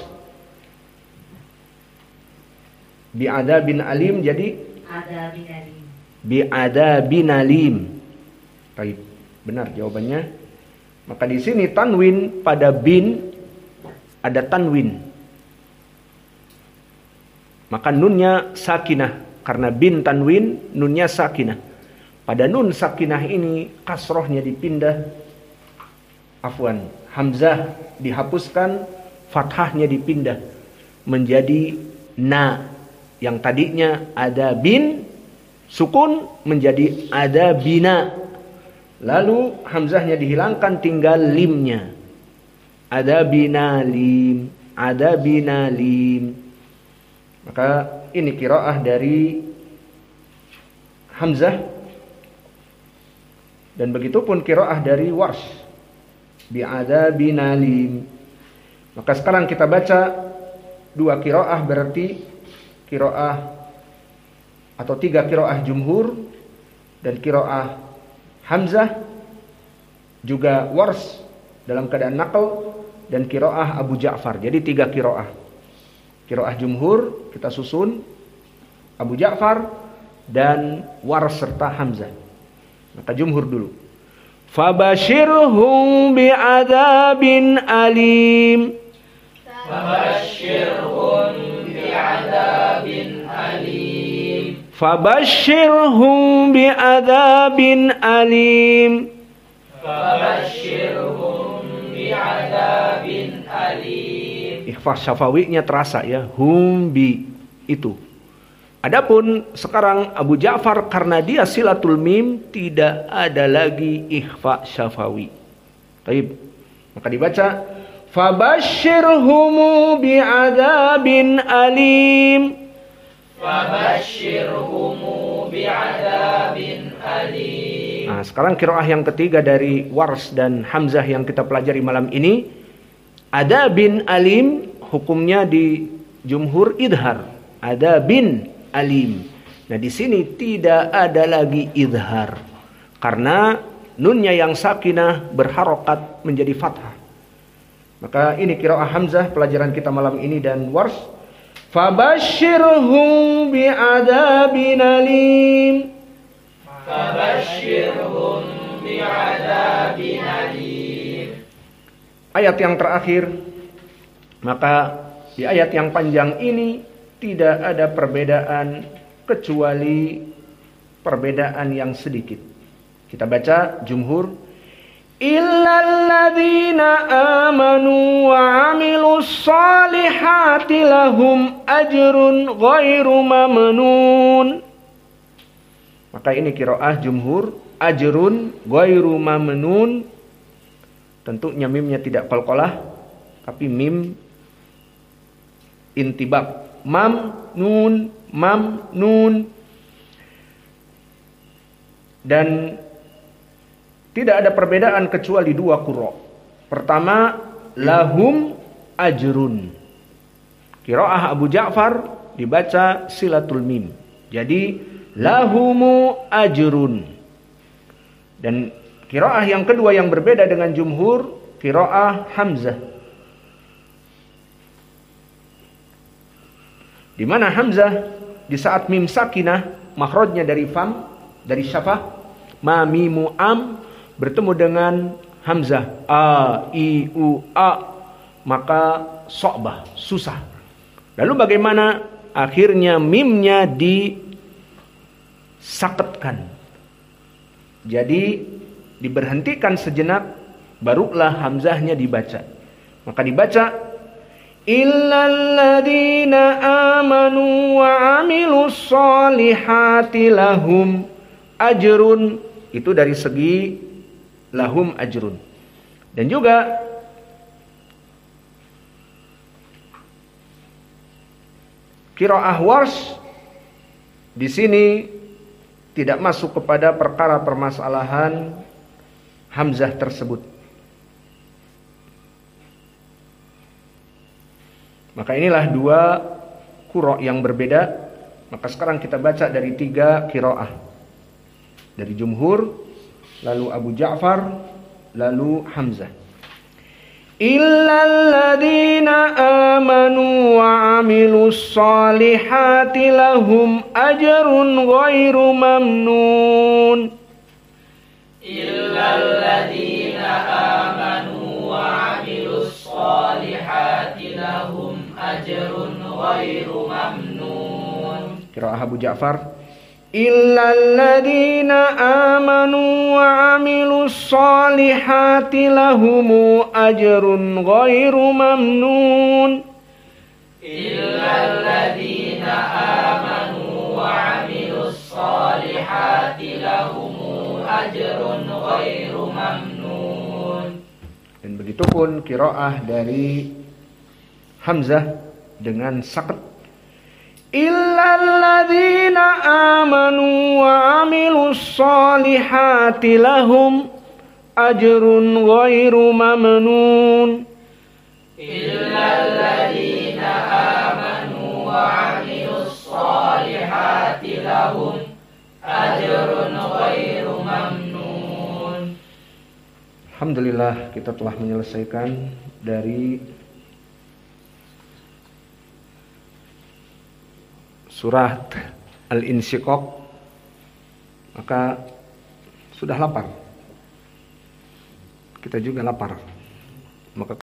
Bi'adzabin alim, jadi Adzabin alim. bi'adzabin alim. Baik, benar jawabannya. Maka di sini tanwin pada bin ada tanwin. Maka nunnya sakinah. Karena bin tanwin, nunnya sakinah. Pada nun sakinah ini kasrohnya dipindah. Afwan, hamzah dihapuskan, fathahnya dipindah menjadi na. Yang tadinya ada bin, sukun menjadi ada bina. Lalu hamzahnya dihilangkan, tinggal limnya. Ada binalim, ada binalim. Maka ini qiraah dari hamzah. Dan begitu pun qiraah dari warsh. Bi'ada binalim. Maka sekarang kita baca dua qiraah, berarti qiraah atau tiga qiraah jumhur dan qiraah hamzah, juga wars dalam keadaan naql, dan qiraah Abu Ja'far. Jadi tiga qiraah. Qiraah jumhur kita susun, Abu Ja'far dan wars serta hamzah. Maka jumhur dulu. Fabashirhum bi'adzabin alim. Fabashshirhum bi'adzabin alim. Fabashshirhum bi'adzabin alim. Fabashshirhum bi'adzabin alim. Ikhfa syafawinya terasa ya, hum bi itu. Adapun sekarang Abu Ja'far karena dia silatul mim tidak ada lagi ikhfa syafawi. Baik. Maka dibaca Fabashshirhum bi'adzabin alim. Fabashshirhum bi'adzabin alim. Nah, sekarang qiraah yang ketiga dari Wars dan Hamzah yang kita pelajari malam ini. Adzabin alim, hukumnya di jumhur idhar. Adzabin alim. Nah, di sini tidak ada lagi idhar. Karena nunnya yang sakinah berharokat menjadi fathah. Maka ini qiraah Hamzah pelajaran kita malam ini dan Wars. Fabashshirhum bi'adzabin alim. Fabashshirhum bi'adzabin alim. Ayat yang terakhir, maka di ayat yang panjang ini tidak ada perbedaan kecuali perbedaan yang sedikit. Kita baca jumhur. Illal ladzina amanu wa 'amilus solihati lahum ajrun ghairu mamnun. Maka ini qiraah jumhur, ajrun ghairu mamnun. Tentunya mimnya tidak qalqalah, tapi mim intibak. Mamnun, mamnun. Dan tidak ada perbedaan kecuali dua qira. Pertama, lahum ajrun. Qiraah Abu Ja'far dibaca silatul mim. Jadi lahumu ajrun. Dan qiraah yang kedua yang berbeda dengan jumhur, qiraah Hamzah. Di mana Hamzah di saat mim sakinah makhrajnya dari fam, dari syafah, ma mimu am bertemu dengan Hamzah a i u a, maka so'bah, susah. Lalu bagaimana? Akhirnya mimnya disaketkan. Jadi diberhentikan sejenak, barulah Hamzahnya dibaca. Maka dibaca illal ladzina amanu wa 'amilus solihati lahum ajrun. Itu dari segi lahum ajrun. Dan juga qiraah Warsh di sini tidak masuk kepada perkara permasalahan Hamzah tersebut. Maka inilah dua qira yang berbeda. Maka sekarang kita baca dari tiga qiraah. Dari jumhur, lalu Abu Ja'far, lalu Hamzah. Illal ladzina amanu wa 'amilus solihati lahum ajrun ghairu mamnun. Illal ladzina amanu wa 'amilus solihati lahum ajrun ghairu mamnun. Qiraah Abu Ja'far. Illal ladzina amanu wa 'amilus solihati lahumu ajrun ghairu mamnun. Illal ladzina amanu wa 'amilus solihati lahumu ajrun ghairu mamnun. Dan begitupun qiraah dari Hamzah dengan sakat. Illal ladzina amanu wa 'amilus solihati lahum ajrun ghairu mamnun. Illal ladzina amanu wa 'amilus solihati lahum ajrun ghairu mamnun. Alhamdulillah, kita telah menyelesaikan dari surat Al-Insyiqaq. Maka sudah lapar. Kita juga lapar. Maka